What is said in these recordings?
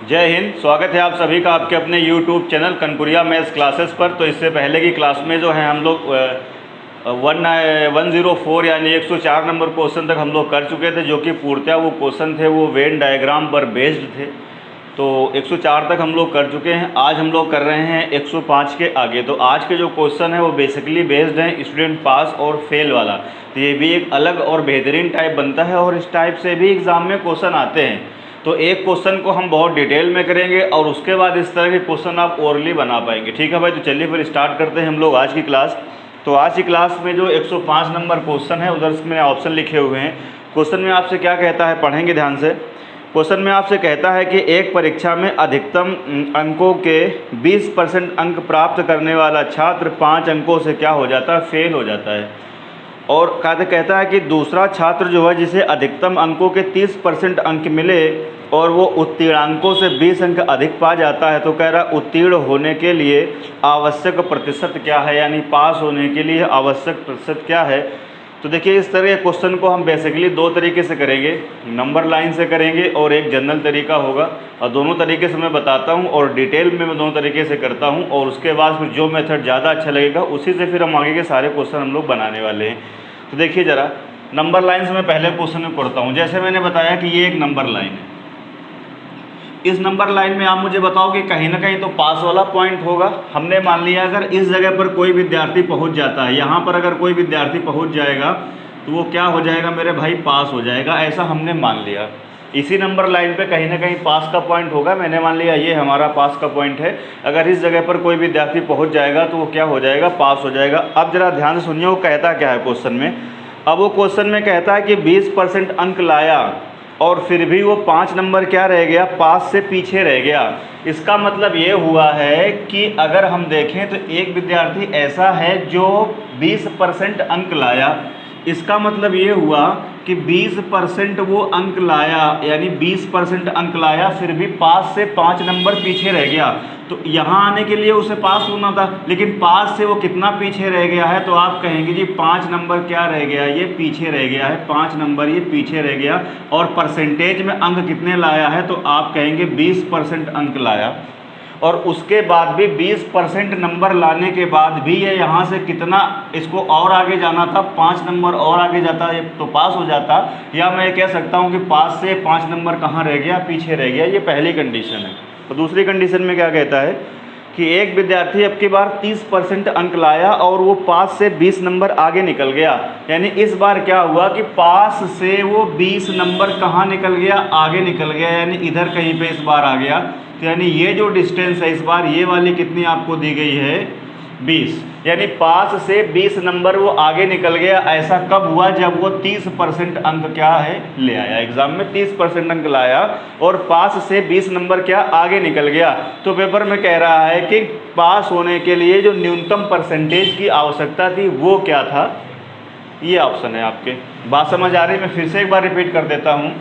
जय हिंद। स्वागत है आप सभी का आपके अपने YouTube चैनल कनपुरिया मैथ्स क्लासेस पर। तो इससे पहले की क्लास में जो है हम लोग 104 यानी 104 नंबर क्वेश्चन तक हम लोग कर चुके थे, जो कि पूर्णतः वो क्वेश्चन थे वो वेन डायग्राम पर बेस्ड थे। तो 104 तक हम लोग कर चुके हैं। आज हम लोग कर रहे हैं 105 के आगे। तो आज के जो क्वेश्चन है वो बेसिकली बेस्ड हैं स्टूडेंट पास और फेल वाला। तो ये भी एक अलग और बेहतरीन टाइप बनता है और इस टाइप से भी एग्ज़ाम में क्वेश्चन आते हैं। तो एक क्वेश्चन को हम बहुत डिटेल में करेंगे और उसके बाद इस तरह के क्वेश्चन आप ओरली बना पाएंगे। ठीक है भाई, तो चलिए फिर स्टार्ट करते हैं हम लोग आज की क्लास। तो आज की क्लास में जो 105 नंबर क्वेश्चन है उधर मैंने ऑप्शन लिखे हुए हैं। क्वेश्चन में आपसे क्या कहता है, पढ़ेंगे ध्यान से। क्वेश्चन में आपसे कहता है कि एक परीक्षा में अधिकतम अंकों के 20% अंक प्राप्त करने वाला छात्र 5 अंकों से क्या हो जाता है, फेल हो जाता है। और कहता है कि दूसरा छात्र जो है जिसे अधिकतम अंकों के 30% अंक मिले और वो उत्तीर्णांकों से 20 अंक अधिक पा जाता है, तो कह रहा उत्तीर्ण होने के लिए आवश्यक प्रतिशत क्या है, यानी पास होने के लिए आवश्यक प्रतिशत क्या है। तो देखिए इस तरह के क्वेश्चन को हम बेसिकली दो तरीके से करेंगे, नंबर लाइन से करेंगे और एक जनरल तरीका होगा। और दोनों तरीके से मैं बताता हूँ और डिटेल में मैं दोनों तरीके से करता हूँ, और उसके बाद फिर जो मेथड ज़्यादा अच्छा लगेगा उसी से फिर हम आगे के सारे क्वेश्चन हम लोग बनाने वाले हैं। तो देखिए ज़रा, नंबर लाइन से मैं पहले क्वेश्चन में पढ़ता हूँ। जैसे मैंने बताया कि ये एक नंबर लाइन है। इस नंबर लाइन में आप मुझे बताओ कि कहीं ना कहीं तो पास वाला पॉइंट होगा। हमने मान लिया अगर इस जगह पर कोई विद्यार्थी पहुंच जाता है, यहाँ पर अगर कोई विद्यार्थी पहुंच जाएगा तो वो क्या हो जाएगा मेरे भाई, पास हो जाएगा, ऐसा हमने मान लिया। इसी नंबर लाइन पे कहीं ना कहीं पास का पॉइंट होगा। मैंने मान लिया ये हमारा पास का पॉइंट है। अगर इस जगह पर कोई विद्यार्थी पहुंच जाएगा तो वो क्या हो जाएगा, पास हो जाएगा। अब जरा ध्यान से सुनिए वो कहता क्या है क्वेश्चन में। अब वो क्वेश्चन में कहता है कि 20% अंक लाया और फिर भी वो 5 नंबर क्या रह गया, पास से पीछे रह गया। इसका मतलब ये हुआ है कि अगर हम देखें तो एक विद्यार्थी ऐसा है जो 20% अंक लाया। इसका मतलब ये हुआ कि 20% वो अंक लाया, यानी 20% अंक लाया, फिर भी पास से 5 नंबर पीछे रह गया। तो यहाँ आने के लिए उसे पास होना था, लेकिन पास से वो कितना पीछे रह गया है, तो आप कहेंगे जी 5 नंबर क्या रह गया, ये पीछे रह गया है, 5 नंबर ये पीछे रह गया। और परसेंटेज में अंक कितने लाया है, तो आप कहेंगे 20% अंक लाया। और उसके बाद भी 20% नंबर लाने के बाद भी ये यहाँ से कितना, इसको और आगे जाना था, 5 नंबर और आगे जाता ये तो पास हो जाता। या मैं कह सकता हूँ कि पास से 5 नंबर कहाँ रह गया, पीछे रह गया। ये पहली कंडीशन है। तो दूसरी कंडीशन में क्या कहता है कि एक विद्यार्थी अब की बार 30% अंक लाया और वो पास से 20 नंबर आगे निकल गया। यानी इस बार क्या हुआ कि पास से वो 20 नंबर कहाँ निकल गया, आगे निकल गया, यानी इधर कहीं पे इस बार आ गया। तो यानी ये जो डिस्टेंस है इस बार ये वाली कितनी आपको दी गई है, 20। यानी पास से 20 नंबर वो आगे निकल गया। ऐसा कब हुआ, जब वो 30% अंक क्या है ले आया, एग्जाम में 30% अंक लाया और पास से 20 नंबर क्या आगे निकल गया। तो पेपर में कह रहा है कि पास होने के लिए जो न्यूनतम परसेंटेज की आवश्यकता थी वो क्या था, ये ऑप्शन है आपके। बात समझ आ रही है? मैं फिर से एक बार रिपीट कर देता हूँ।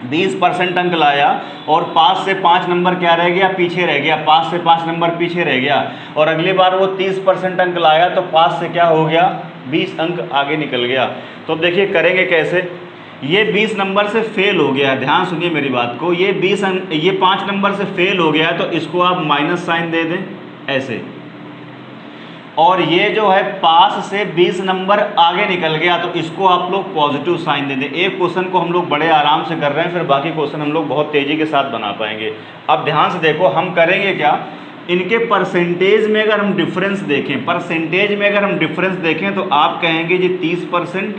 20% अंक लाया और पास से 5 नंबर क्या रह गया, पीछे रह गया, पास से 5 नंबर पीछे रह गया। और अगली बार वो 30% अंक लाया तो पास से क्या हो गया, 20 अंक आगे निकल गया। तो अब देखिए करेंगे कैसे। ये 20 नंबर से फेल हो गया, ध्यान सुनिए मेरी बात को। ये 5 नंबर से फेल हो गया तो इसको आप माइनस साइन दे दें ऐसे। और ये जो है पास से 20 नंबर आगे निकल गया तो इसको आप लोग पॉजिटिव साइन दे दें। एक क्वेश्चन को हम लोग बड़े आराम से कर रहे हैं, फिर बाकी क्वेश्चन हम लोग बहुत तेज़ी के साथ बना पाएंगे। अब ध्यान से देखो हम करेंगे क्या, इनके परसेंटेज में अगर हम डिफरेंस देखें, तो आप कहेंगे जी 30%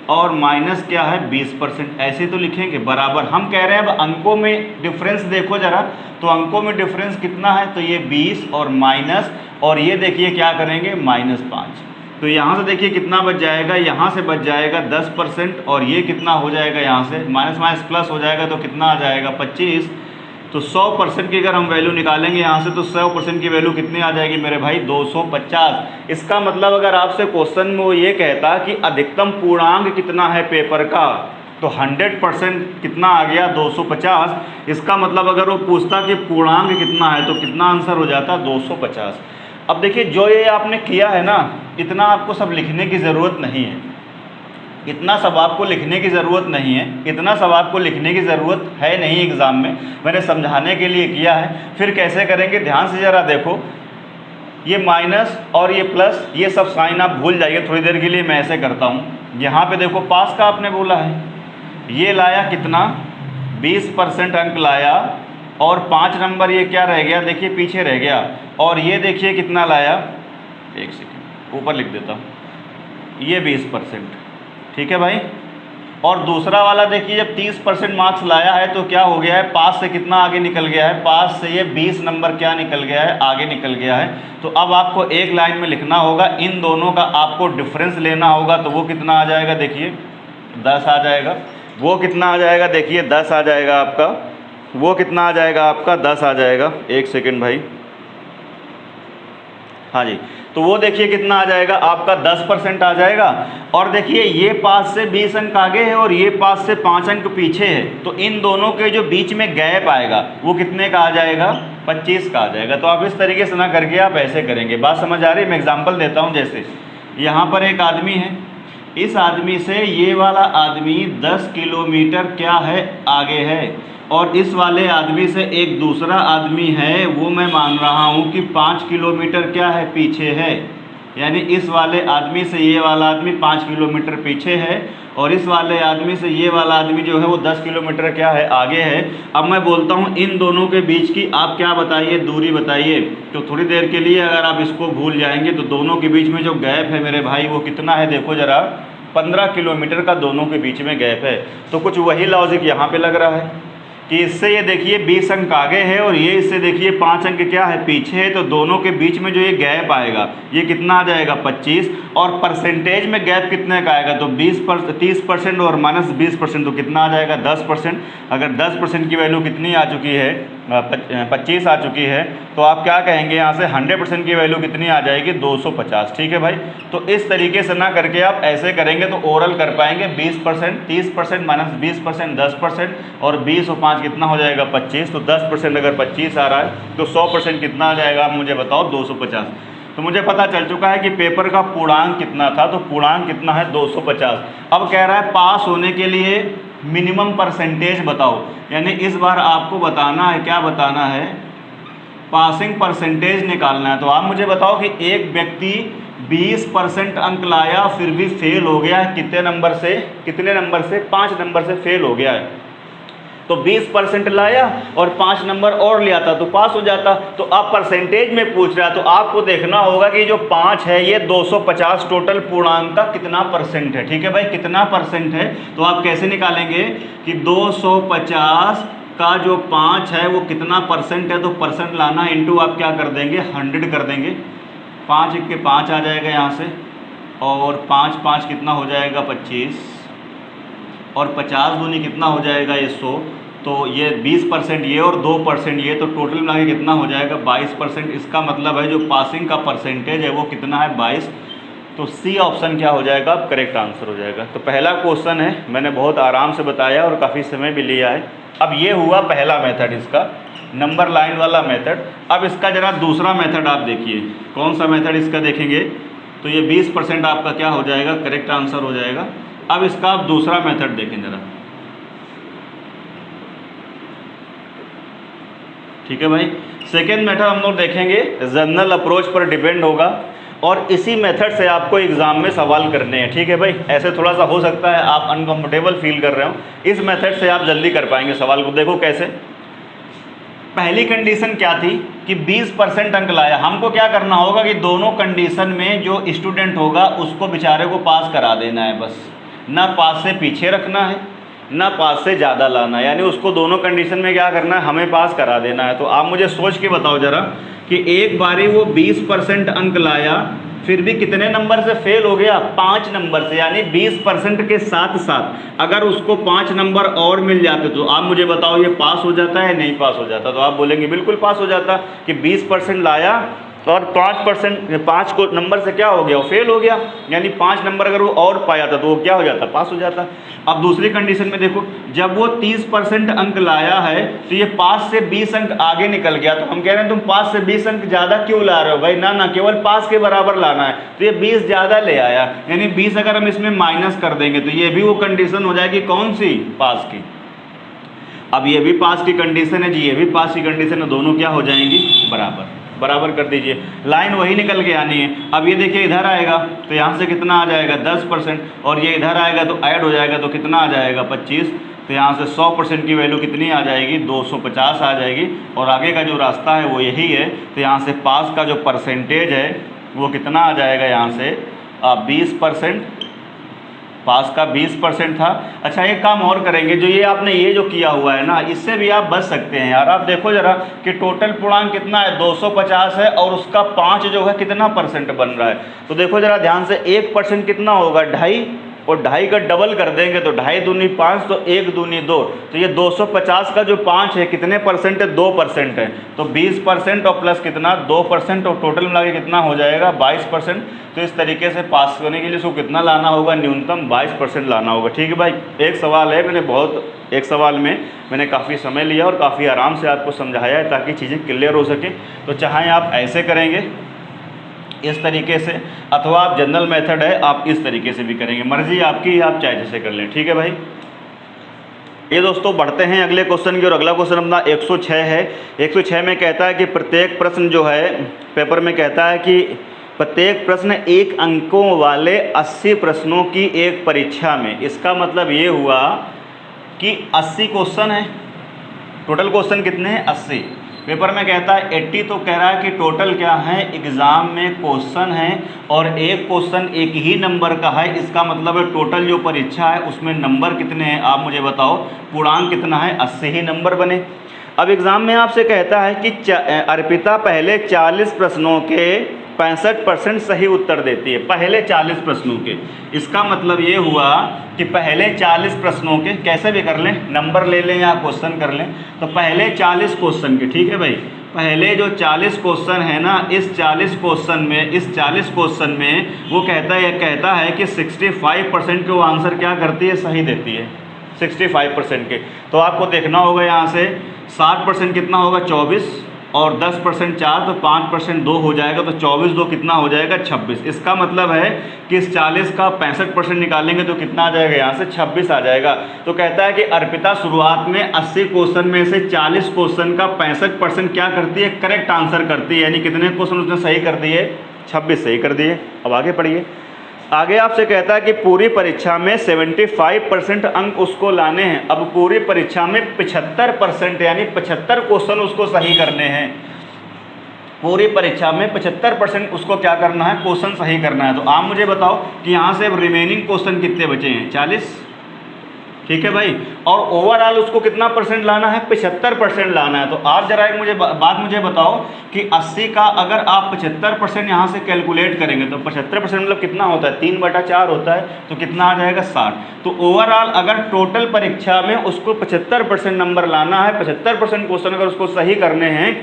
और माइनस क्या है 20%, ऐसे तो लिखेंगे बराबर। हम कह रहे हैं अब अंकों में डिफरेंस देखो जरा, तो अंकों में डिफरेंस कितना है, तो ये 20 और माइनस, और ये देखिए क्या करेंगे -5। तो यहाँ से देखिए कितना बच जाएगा, यहाँ से बच जाएगा 10%, और ये कितना हो जाएगा, यहाँ से माइनस माइनस प्लस हो जाएगा तो कितना आ जाएगा 25। तो 100% की अगर हम वैल्यू निकालेंगे यहाँ से तो 100% की वैल्यू कितनी आ जाएगी मेरे भाई, 250। इसका मतलब अगर आपसे क्वेश्चन में वो ये कहता कि अधिकतम पूर्णांक कितना है पेपर का, तो 100% कितना आ गया, 250। इसका मतलब अगर वो पूछता कि पूर्णांक कितना है तो कितना आंसर हो जाता, 250। अब देखिए जो ये आपने किया है ना, इतना आपको सब लिखने की ज़रूरत नहीं है। इतना सब आपको लिखने की ज़रूरत नहीं है, इतना सब आपको लिखने की ज़रूरत है नहीं एग्ज़ाम में, मैंने समझाने के लिए किया है। फिर कैसे करेंगे ध्यान से ज़रा देखो, ये माइनस और ये प्लस, ये सब साइन आप भूल जाइए थोड़ी देर के लिए, मैं ऐसे करता हूँ। यहाँ पे देखो पास का आपने बोला है, ये लाया कितना 20% अंक लाया, और 5 नंबर ये क्या रह गया देखिए पीछे रह गया, और ये देखिए कितना लाया, एक सेकेंड ऊपर लिख देता हूँ, ये 20%, ठीक है भाई। और दूसरा वाला देखिए जब 30% मार्क्स लाया है तो क्या हो गया है, पास से कितना आगे निकल गया है, पास से ये 20 नंबर क्या निकल गया है, आगे निकल गया है। तो अब आपको एक लाइन में लिखना होगा, इन दोनों का आपको डिफरेंस लेना होगा, तो वो कितना आ जाएगा देखिए 10 आ जाएगा। वो कितना आ जाएगा देखिए 10 आ जाएगा आपका, वो कितना आ जाएगा आपका 10 आ जाएगा। एक सेकेंड भाई, हाँ जी, तो वो देखिए कितना आ जाएगा आपका 10% आ जाएगा। और देखिए ये पास से 20 अंक आगे है और ये पास से 5 अंक पीछे है, तो इन दोनों के जो बीच में गैप आएगा वो कितने का आ जाएगा, 25 का आ जाएगा। तो आप इस तरीके से ना करके आप ऐसे करेंगे। बात समझ आ रही है? मैं एग्जांपल देता हूँ। जैसे यहाँ पर एक आदमी है, इस आदमी से ये वाला आदमी 10 किलोमीटर क्या है आगे है, और इस वाले आदमी से एक दूसरा आदमी है, वो मैं मान रहा हूँ कि 5 किलोमीटर क्या है पीछे है। यानी इस वाले आदमी से ये वाला आदमी 5 किलोमीटर पीछे है, और इस वाले आदमी से ये वाला आदमी जो है वो 10 किलोमीटर क्या है आगे है। अब मैं बोलता हूँ इन दोनों के बीच की आप क्या बताइए, दूरी बताइए। तो थोड़ी देर के लिए अगर आप इसको भूल जाएंगे तो दोनों के बीच में जो गैप है मेरे भाई वो कितना है, देखो ज़रा 15 किलोमीटर का दोनों के बीच में गैप है। तो कुछ वही लॉजिक यहाँ पे लग रहा है कि इससे ये देखिए 20 अंक आगे है और ये इससे देखिए 5 अंक क्या है पीछे है, तो दोनों के बीच में जो ये गैप आएगा ये कितना आ जाएगा 25, और परसेंटेज में गैप कितने का आएगा, तो 30% और माइनस 20%, तो कितना आ जाएगा 10%। अगर 10% की वैल्यू कितनी आ चुकी है, 25 आ चुकी है, तो आप क्या कहेंगे यहाँ से 100% की वैल्यू कितनी आ जाएगी, 250। ठीक है भाई। तो इस तरीके से ना करके आप ऐसे करेंगे तो ओरल कर पाएंगे। 20%, 30% माइनस 20%, 10%, और 20 और 5 कितना हो जाएगा 25। तो 10% अगर 25 आ रहा है तो 100% कितना आ जाएगा, आप मुझे बताओ 250। तो मुझे पता चल चुका है कि पेपर का पूर्णांक कितना था, तो पूर्णांक कितना है 250। अब कह रहा है पास होने के लिए मिनिमम परसेंटेज बताओ, यानी इस बार आपको बताना है, क्या बताना है, पासिंग परसेंटेज निकालना है। तो आप मुझे बताओ कि एक व्यक्ति 20% अंक लाया फिर भी फेल हो गया है, कितने नंबर से, 5 नंबर से फेल हो गया है। तो 20% लाया और 5 नंबर और लिया था तो पास हो जाता। तो आप परसेंटेज में पूछ रहा है, तो आपको देखना होगा कि जो 5 है ये 250 टोटल पूर्णांक का कितना परसेंट है। ठीक है भाई, कितना परसेंट है, तो आप कैसे निकालेंगे कि 250 का जो 5 है वो कितना परसेंट है, तो परसेंट लाना इंटू आप क्या कर देंगे 100 कर देंगे। 5 के 5 आ जाएगा यहाँ से, और 5 5 कितना हो जाएगा 25, और 50 दूनी कितना हो जाएगा ये 100। तो ये 20% ये और 2% ये, तो टोटल मिला के कितना हो जाएगा 22%। इसका मतलब है जो पासिंग का परसेंटेज है वो कितना है 22। तो सी ऑप्शन क्या हो जाएगा, करेक्ट आंसर हो जाएगा। तो पहला क्वेश्चन है, मैंने बहुत आराम से बताया और काफ़ी समय भी लिया है। अब ये हुआ पहला मेथड, इसका नंबर लाइन वाला मेथड। अब इसका जरा दूसरा मेथड आप देखिए, कौन सा मेथड इसका देखेंगे, तो ये 20% आपका क्या हो जाएगा, करेक्ट आंसर हो जाएगा। अब इसका आप दूसरा मेथड देखें जरा। ठीक है भाई, सेकेंड मेथड हम लोग देखेंगे, जनरल अप्रोच पर डिपेंड होगा, और इसी मेथड से आपको एग्जाम में सवाल करने हैं। ठीक है भाई, ऐसे थोड़ा सा हो सकता है आप अनकंफर्टेबल फील कर रहे हो, इस मेथड से आप जल्दी कर पाएंगे सवाल को। देखो कैसे, पहली कंडीशन क्या थी कि 20% अंक लाया। हमको क्या करना होगा कि दोनों कंडीशन में जो स्टूडेंट होगा उसको बेचारे को पास करा देना है बस, ना पास से पीछे रखना है ना पास से ज़्यादा लाना है, यानी उसको दोनों कंडीशन में क्या करना है, हमें पास करा देना है। तो आप मुझे सोच के बताओ ज़रा कि एक बारी वो 20% अंक लाया फिर भी कितने नंबर से फेल हो गया, 5 नंबर से। यानी 20% के साथ साथ अगर उसको 5 नंबर और मिल जाते तो आप मुझे बताओ ये पास हो जाता है नहीं पास हो जाता। तो आप बोलेंगे बिल्कुल पास हो जाता, कि 20% लाया तो और 5%, 5 को नंबर से क्या हो गया, वो फेल हो गया, यानी 5 नंबर अगर वो और पाया था तो वो क्या हो जाता, पास हो जाता। अब दूसरी कंडीशन में देखो, जब वो 30% अंक लाया है तो ये 5 से 20 अंक आगे निकल गया, तो हम कह रहे हैं तुम 5 से 20 अंक ज़्यादा क्यों ला रहे हो भाई, ना ना केवल 5 के बराबर लाना है, तो ये 20 ज़्यादा ले आया, यानी 20 अगर हम इसमें माइनस कर देंगे तो ये भी वो कंडीशन हो जाएगी कौन सी, पास की। अब ये भी पास की कंडीशन है जी, ये भी पास की कंडीशन है, दोनों क्या हो जाएंगी, बराबर। बराबर कर दीजिए, लाइन वही निकल के आनी है। अब ये देखिए इधर आएगा तो यहाँ से कितना आ जाएगा 10%, और ये इधर आएगा तो ऐड हो जाएगा तो कितना आ जाएगा 25, तो यहाँ से 100% की वैल्यू कितनी आ जाएगी, 250 आ जाएगी, और आगे का जो रास्ता है वो यही है। तो यहाँ से पास का जो परसेंटेज है वो कितना आ जाएगा, यहाँ से 20%, पास का 20% था। अच्छा एक काम और करेंगे, जो ये आपने ये जो किया हुआ है ना, इससे भी आप बच सकते हैं यार। आप देखो जरा कि टोटल पूर्णांक कितना है, 250 है, और उसका 5 जो है कितना परसेंट बन रहा है, तो देखो जरा ध्यान से, 1% कितना होगा, 2.5, और 2.5 का डबल कर देंगे तो 2.5 दूनी 5, तो 1 दूनी 2, तो ये 250 का जो 5 है कितने परसेंट है, 2% है, तो 20% और प्लस कितना 2%, और टोटल मिला के कितना हो जाएगा 22%। तो इस तरीके से पास करने के लिए उसको कितना लाना होगा, न्यूनतम 22% लाना होगा। ठीक है भाई, एक सवाल है, एक सवाल में मैंने काफ़ी समय लिया और काफ़ी आराम से आपको समझाया है ताकि चीज़ें क्लियर हो सके। तो चाहे आप ऐसे करेंगे इस तरीके से, अथवा आप जनरल मेथड है आप इस तरीके से भी करेंगे, मर्जी आपकी, आप चाहे जैसे कर लें। ठीक है भाई, ये दोस्तों बढ़ते हैं अगले क्वेश्चन की, और अगला क्वेश्चन अपना 106 है। 106 में कहता है कि प्रत्येक प्रश्न जो है पेपर में कहता है कि प्रत्येक प्रश्न 1 अंकों वाले 80 प्रश्नों की एक परीक्षा में, इसका मतलब ये हुआ कि 80 क्वेश्चन है, टोटल क्वेश्चन कितने हैं 80, पेपर में कहता है 80, तो कह रहा है कि टोटल क्या है, एग्ज़ाम में क्वेश्चन है और एक क्वेश्चन एक ही नंबर का है, इसका मतलब है टोटल जो परीक्षा है उसमें नंबर कितने हैं, आप मुझे बताओ, पूर्णांक कितना है, 80 ही नंबर बने। अब एग्ज़ाम में आपसे कहता है कि अर्पिता पहले 40 प्रश्नों के 65% सही उत्तर देती है, पहले 40 प्रश्नों के, इसका मतलब ये हुआ कि पहले 40 प्रश्नों के, कैसे भी कर लें, नंबर ले लें या क्वेश्चन कर लें, तो पहले 40 क्वेश्चन के, ठीक है भाई, पहले जो 40 क्वेश्चन है ना, इस 40 क्वेश्चन में वो कहता है कि 65% के वो आंसर क्या करती है, सही देती है, 65% के। तो आपको देखना होगा यहाँ से 60% कितना होगा 24, और 10% 4, तो 5% 2 हो जाएगा, तो 24 2 कितना हो जाएगा 26। इसका मतलब है कि इस 40 का 65% निकालेंगे तो कितना आ जाएगा, यहाँ से 26 आ जाएगा। तो कहता है कि अर्पिता शुरुआत में 80 क्वेश्चन में से 40 क्वेश्चन का 65% क्या करती है, करेक्ट आंसर करती है, यानी कितने क्वेश्चन उसने सही कर दिए, 26 सही कर दिए। अब आगे पढ़िए, आगे आपसे कहता है कि पूरी परीक्षा में 75% अंक उसको लाने हैं। अब पूरी परीक्षा में 75% यानी 75 क्वेश्चन उसको सही करने हैं, पूरी परीक्षा में 75% उसको क्या करना है, क्वेश्चन सही करना है। तो आप मुझे बताओ कि यहाँ से अब रिमेनिंग क्वेश्चन कितने बचे हैं, 40, ठीक है भाई, और ओवरऑल उसको कितना परसेंट लाना है, 75% लाना है। तो आप जरा एक बात मुझे बताओ कि 80 का अगर आप 75% यहाँ से कैलकुलेट करेंगे तो 75% मतलब कितना होता है, 3/4 होता है, तो कितना आ जाएगा 60। तो ओवरऑल अगर टोटल परीक्षा में उसको 75% नंबर लाना है, 75% क्वेश्चन अगर उसको सही करने हैं,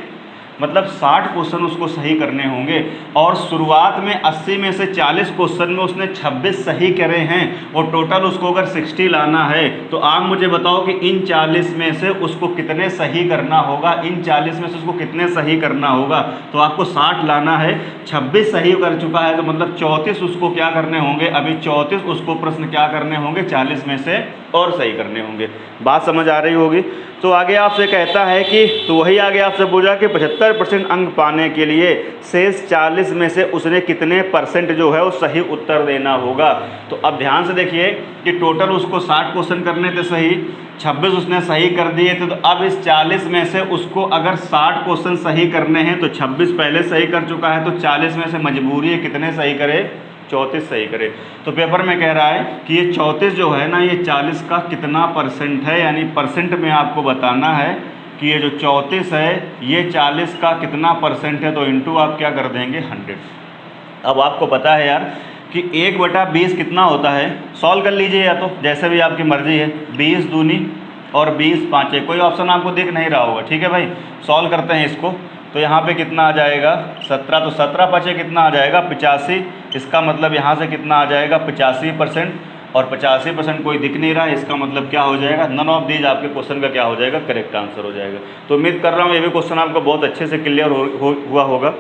मतलब 60 क्वेश्चन उसको सही करने होंगे, और शुरुआत में 80 में से 40 क्वेश्चन में उसने 26 सही करे हैं, और टोटल उसको अगर 60 लाना है, तो आप मुझे बताओ कि इन 40 में से उसको कितने सही करना होगा, इन 40 में से उसको कितने सही करना होगा। तो आपको 60 लाना है, 26 सही कर चुका है, तो मतलब 34 उसको क्या करने होंगे, अभी 34 उसको प्रश्न क्या करने होंगे, 40 में से और सही करने होंगे। बात समझ आ रही होगी। तो आगे आपसे कहता है कि, तो वही आगे आपसे पूछा कि 75% अंक पाने के लिए शेष 40 में से उसने कितने परसेंट जो है वो सही उत्तर देना होगा। तो अब ध्यान से देखिए कि टोटल उसको 60 क्वेश्चन करने थे सही, 26 उसने सही कर दिए थे, तो अब इस 40 में से उसको अगर 60 क्वेश्चन सही करने हैं, तो 26 पहले सही कर चुका है, तो 40 में से मजबूरी है कितने सही करे, 34 सही करे। तो पेपर में कह रहा है कि ये 34 जो है ना, ये 40 का कितना परसेंट है, यानी परसेंट में आपको बताना है कि ये जो 34 है ये 40 का कितना परसेंट है, तो इंटू आप क्या कर देंगे 100। अब आपको पता है यार कि 1/20 कितना होता है, सॉल्व कर लीजिए, या तो जैसे भी आपकी मर्ज़ी है, 20 दूनी और 20 पाँचे, कोई ऑप्शन आपको दिख नहीं रहा होगा, ठीक है भाई, सॉल्व करते हैं इसको। तो यहाँ पे कितना आ जाएगा 17, तो 17 पचे कितना आ जाएगा 85। इसका मतलब यहाँ से कितना आ जाएगा 85%, और 85% कोई दिख नहीं रहा है, इसका मतलब क्या हो जाएगा, नन ऑफ दीज आपके क्वेश्चन का क्या हो जाएगा, करेक्ट आंसर हो जाएगा। तो उम्मीद कर रहा हूँ ये भी क्वेश्चन आपको बहुत अच्छे से क्लियर हुआ होगा।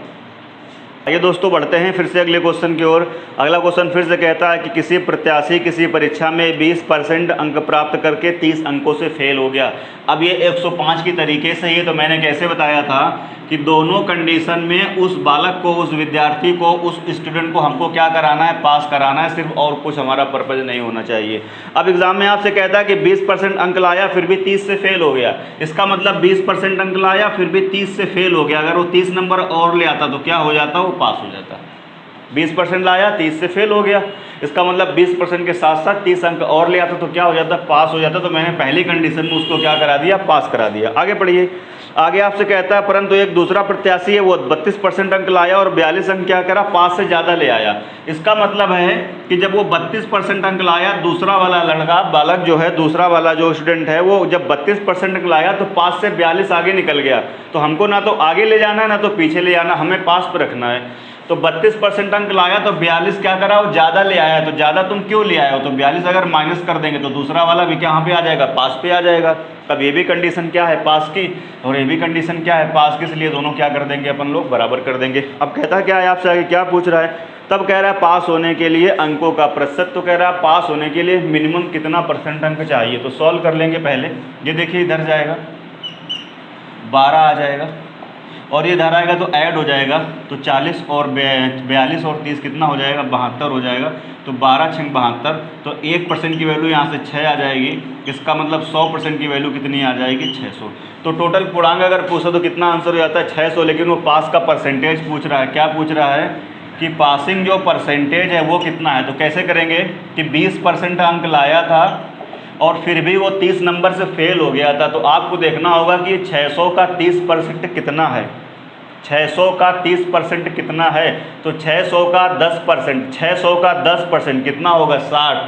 आइए दोस्तों बढ़ते हैं फिर से अगले क्वेश्चन की ओर। अगला क्वेश्चन फिर से कहता है कि किसी प्रत्याशी किसी परीक्षा में 20% अंक प्राप्त करके 30 अंकों से फेल हो गया। अब ये 105 की तरीके से ही, तो मैंने कैसे बताया था कि दोनों कंडीशन में उस बालक को, उस विद्यार्थी को, उस स्टूडेंट को हमको क्या कराना है, पास कराना है सिर्फ, और कुछ हमारा पर्पज नहीं होना चाहिए। अब एग्जाम में आपसे कहता है कि 20% अंक लाया फिर भी 30 से फेल हो गया। इसका मतलब 20% अंक लाया फिर भी 30 से फेल हो गया। अगर वो 30 नंबर और ले आता तो क्या हो जाता, वो पास हो जाता। 20% लाया 30 से फेल हो गया, इसका मतलब 20% के साथ साथ 30 अंक और ले आता तो क्या हो जाता, पास हो जाता। तो मैंने पहली कंडीशन में उसको क्या करा दिया, पास करा दिया। आगे पढ़िए। आगे आपसे कहता है परंतु एक दूसरा प्रत्याशी है वो 32% अंक लाया और 42 अंक क्या करा, पास से ज़्यादा ले आया। इसका मतलब है कि जब वो 32% अंक लाया, दूसरा वाला लड़का, बालक जो है, दूसरा वाला जो स्टूडेंट है, वो जब 32% अंक लाया तो पास से 42 आगे निकल गया। तो हमको ना तो आगे ले जाना है ना तो पीछे ले जाना, हमें पास पर रखना है। तो 32% अंक लाया तो 42 क्या करा, वो ज़्यादा ले आया। तो ज़्यादा तुम क्यों ले आए हो, तो 42 अगर माइनस कर देंगे तो दूसरा वाला भी कहाँ पे आ जाएगा, पास पे आ जाएगा। अब ये भी कंडीशन क्या है, पास की, और ये भी कंडीशन क्या है, पास की, इसलिए दोनों क्या कर देंगे, अपन लोग बराबर कर देंगे। अब कहता क्या है आपसे आगे, क्या पूछ रहा है, तब कह रहा है पास होने के लिए अंकों का प्रतिशत। तो कह रहा है पास होने के लिए मिनिमम कितना % अंक चाहिए। तो सॉल्व कर लेंगे पहले। ये देखिए इधर जाएगा 12 आ जाएगा, और ये इधर आएगा तो ऐड हो जाएगा, तो 40 और 42 और 30 कितना हो जाएगा, 72 हो जाएगा। तो 12 × 72, तो 1% की वैल्यू यहाँ से 6 आ जाएगी। इसका मतलब 100% की वैल्यू कितनी आ जाएगी, 600। तो टोटल पूर्णांक अगर पूछो तो कितना आंसर हो जाता है, 600। लेकिन वो पास का परसेंटेज पूछ रहा है। क्या पूछ रहा है कि पासिंग जो परसेंटेज है वो कितना है। तो कैसे करेंगे कि 20% अंक लाया था और फिर भी वो 30 नंबर से फेल हो गया था। तो आपको देखना होगा कि 600 का 30% कितना है, 600 का 30% कितना है। तो 600 का 10%, 600 का 10% कितना होगा, 60।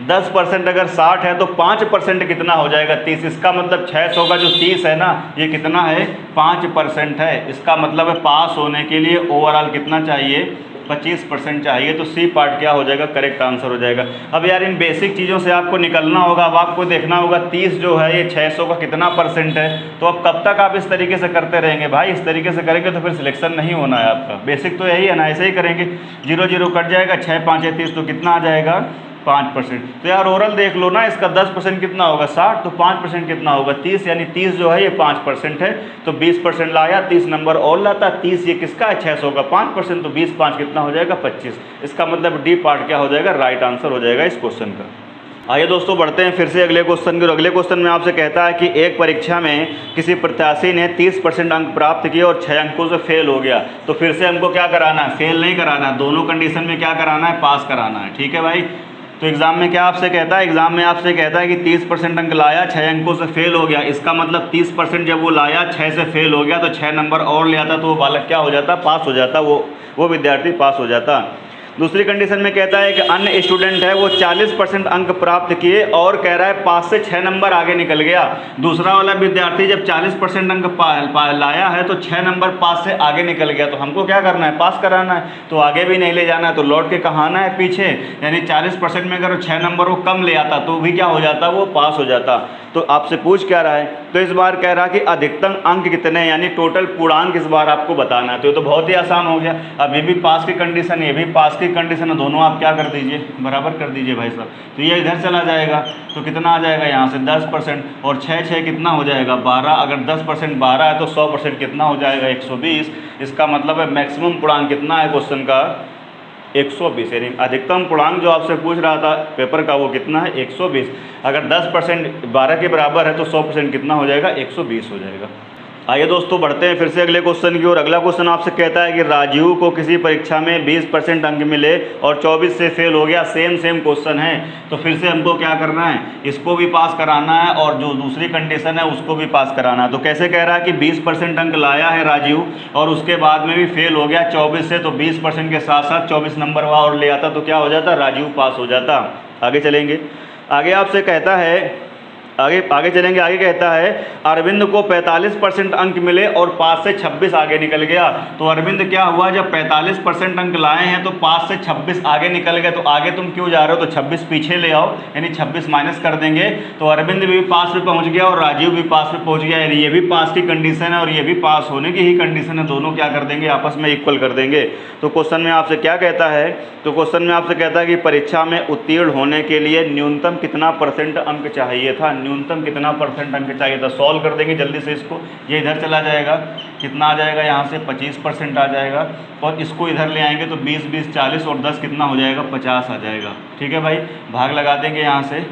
10% अगर 60 है तो 5% कितना हो जाएगा, 30। इसका मतलब 600 का जो 30 है ना, ये कितना है, 5% है। इसका मतलब है पास होने के लिए ओवरऑल कितना चाहिए, 25% चाहिए। तो सी पार्ट क्या हो जाएगा, करेक्ट आंसर हो जाएगा। अब यार इन बेसिक चीज़ों से आपको निकलना होगा। अब आपको देखना होगा 30 जो है ये 600 का कितना % है। तो अब कब तक आप इस तरीके से करते रहेंगे भाई, इस तरीके से करेंगे तो फिर सिलेक्शन नहीं होना है आपका। बेसिक तो यही है ना, ऐसे ही करेंगे। 0 0 कट जाएगा, 6 5 है 30, तो कितना आ जाएगा, 5%। तो यार ओरल देख लो ना, इसका 10% कितना होगा, 60, तो 5% कितना होगा, 30। यानी 30 जो है ये 5% है। तो 20% लाया, 30 नंबर और लाता, 30 ये किसका है, 600 का 5%। तो 20 5 कितना हो जाएगा, 25। इसका मतलब डी पार्ट क्या हो जाएगा, राइट आंसर हो जाएगा इस क्वेश्चन का। आइए दोस्तों बढ़ते हैं फिर से अगले क्वेश्चन की। अगले क्वेश्चन में आपसे कहता है कि एक परीक्षा में किसी प्रत्याशी ने 30% अंक प्राप्त किए और 6 अंकों से फेल हो गया। तो फिर से हमको क्या कराना है, फेल नहीं कराना है, दोनों कंडीशन में क्या कराना है, पास कराना है। ठीक है भाई। तो एग्ज़ाम में क्या आपसे कहता है, एग्ज़ाम में आपसे कहता है कि 30% अंक लाया, 6 अंकों से फेल हो गया। इसका मतलब 30% जब वो लाया, 6 से फेल हो गया, तो 6 नंबर और ले आता तो वो बालक क्या हो जाता, पास हो जाता, वो विद्यार्थी पास हो जाता। दूसरी कंडीशन में कहता है कि अन्य स्टूडेंट है वो 40% अंक प्राप्त किए और कह रहा है पास से 6 नंबर आगे निकल गया। दूसरा वाला विद्यार्थी जब 40% अंक लाया है तो 6 नंबर पास से आगे निकल गया। तो हमको क्या करना है, पास कराना है। तो आगे भी नहीं ले जाना है, तो लौट के कहाँ आना है, पीछे। यानी 40% में अगर 6 नंबर वो कम ले आता तो भी क्या हो जाता, वो पास हो जाता। तो आपसे पूछ क्या रहा है, तो इस बार कह रहा कि अधिकतम अंक कितने, यानी टोटल पूर्णांक इस बार आपको बताना है। तो ये तो बहुत ही आसान हो गया। अब ये भी पास की कंडीशन, ये भी पास की कंडीशन है, दोनों आप क्या कर दीजिए, बराबर कर दीजिए भाई साहब। तो ये इधर चला जाएगा, तो कितना आ जाएगा यहाँ से 10%, और 6 6 कितना हो जाएगा 12। अगर 10% 12 है तो 100% कितना हो जाएगा 120। इसका मतलब है मैक्सिमम पूर्णांक कितना है क्वेश्चन का, 120। यानी अधिकतम पूर्णांक जो आपसे पूछ रहा था पेपर का वो कितना है, 120। अगर 10% 12 के बराबर है तो 100% कितना हो जाएगा, 120 हो जाएगा। आइए दोस्तों बढ़ते हैं फिर से अगले क्वेश्चन की ओर। अगला क्वेश्चन आपसे कहता है कि राजीव को किसी परीक्षा में 20% अंक मिले और 24 से फेल हो गया। सेम क्वेश्चन है, तो फिर से हमको क्या करना है, इसको भी पास कराना है और जो दूसरी कंडीशन है उसको भी पास कराना है। तो कैसे कह रहा है कि 20% अंक लाया है राजीव और उसके बाद में भी फेल हो गया 24 से, तो 20% के साथ साथ 24 नंबर वहाँ और ले आता तो क्या हो जाता, राजीव पास हो जाता। आगे चलेंगे। आगे आपसे कहता है आगे चलेंगे। आगे कहता है अरविंद को 45% अंक मिले और 5 से 26 आगे निकल गया। तो अरविंद क्या हुआ, जब 45% अंक लाए हैं तो 5 से 26 आगे निकल गए, तो आगे तुम क्यों जा रहे हो, तो 26 पीछे ले आओ, यानी 26 माइनस कर देंगे। तो अरविंद भी पास पे पहुंच गया और राजीव भी पास पे पहुंच गया, यानी ये भी पास की कंडीशन है और ये भी पास होने की ही कंडीशन है। दोनों क्या कर देंगे, आपस में इक्वल कर देंगे। तो क्वेश्चन में आपसे क्या कहता है, तो क्वेश्चन में आपसे कहता है कि परीक्षा में उत्तीर्ण होने के लिए न्यूनतम कितना % अंक चाहिए था, न्यूनतम कितना % अंक चाहिए था। सॉल्व कर देंगे जल्दी से इसको, ये इधर चला जाएगा, कितना आ जाएगा यहाँ से 25% आ जाएगा, और इसको इधर ले आएंगे तो 20 20 40 और 10 कितना हो जाएगा 50 आ जाएगा। ठीक है भाई, भाग लगा देंगे यहाँ से,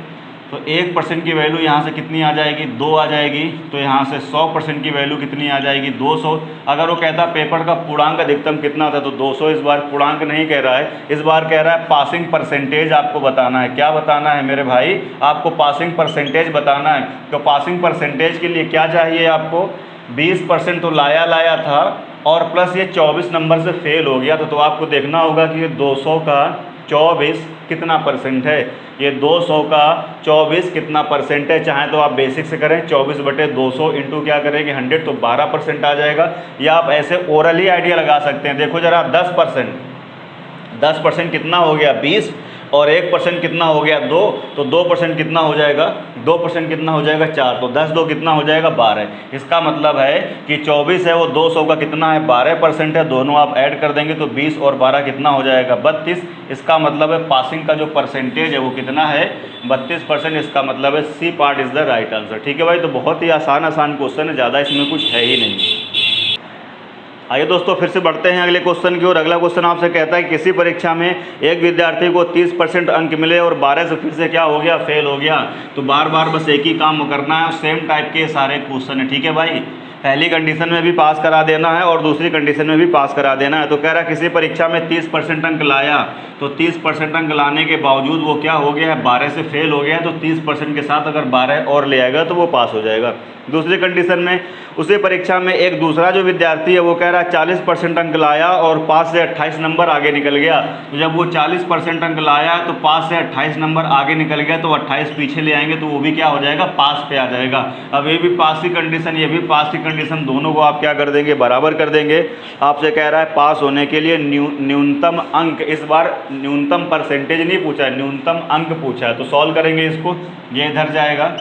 तो 1% की वैल्यू यहाँ से कितनी आ जाएगी 2 आ जाएगी, तो यहाँ से 100% की वैल्यू कितनी आ जाएगी 200। अगर वो कहता पेपर का पूर्णांक अधिकतम कितना था तो 200, इस बार पूर्णांक नहीं कह रहा है, इस बार कह रहा है पासिंग परसेंटेज आपको बताना है। क्या बताना है मेरे भाई, आपको पासिंग परसेंटेज बताना है। तो पासिंग परसेंटेज के लिए क्या चाहिए आपको, 20% तो लाया था और प्लस ये 24 नंबर से फेल हो गया, तो आपको देखना होगा कि ये 200 का 24 कितना % है, ये 200 का 24 कितना % है। चाहे तो आप बेसिक से करें 24/200 इंटू क्या करेंगे 100, तो 12% आ जाएगा। या आप ऐसे ओरली आइडिया लगा सकते हैं। देखो जरा 10% कितना हो गया 20 और 1% कितना हो गया 2, तो 2% कितना हो जाएगा 2% कितना हो जाएगा 4, तो 10 2 कितना हो जाएगा 12। इसका मतलब है कि 24 है वो 200 का कितना है 12% है, दोनों आप ऐड कर देंगे तो 20 और 12 कितना हो जाएगा 32। इसका मतलब है पासिंग का जो परसेंटेज है वो कितना है 32%। इसका मतलब है C part is the right answer. ठीक है भाई, तो बहुत ही आसान क्वेश्चन है, ज़्यादा इसमें कुछ है ही नहीं। आइए दोस्तों फिर से बढ़ते हैं अगले क्वेश्चन की ओर। अगला क्वेश्चन आपसे कहता है किसी परीक्षा में एक विद्यार्थी को 30% अंक मिले और 12 से फिर से क्या हो गया फेल हो गया। तो बार बार बस एक ही काम करना है, सेम टाइप के सारे क्वेश्चन है। ठीक है भाई, पहली कंडीशन में भी पास करा देना है और दूसरी कंडीशन में भी पास करा देना है। तो कह रहा है किसी परीक्षा में 30% अंक लाया, तो 30% अंक लाने के बावजूद वो क्या हो गया है 12 से फेल हो गया है, तो 30% के साथ अगर 12 और ले आएगा तो वो पास हो जाएगा। दूसरी कंडीशन में उसी परीक्षा में एक दूसरा जो विद्यार्थी है वो कह रहा है 40% अंक लाया और 5 से 28 नंबर आगे निकल गया। तो जब वो 40% अंक लाया तो 5 से 28 नंबर आगे निकल गया, तो 28 पीछे ले आएंगे तो वो भी क्या हो जाएगा पास पे आ जाएगा। अब ये भी पास की कंडीशन, ये भी पास की कंडीशन, दोनों को आप क्या कर देंगे बराबर कर देंगे। आपसे कह रहा है पास होने के लिए न्यूनतम अंक, इस बार न्यूनतम परसेंटेज नहीं पूछा है, न्यूनतम अंक पूछा है। तो सॉल्व करेंगे इसको, ये इधर जाएगा,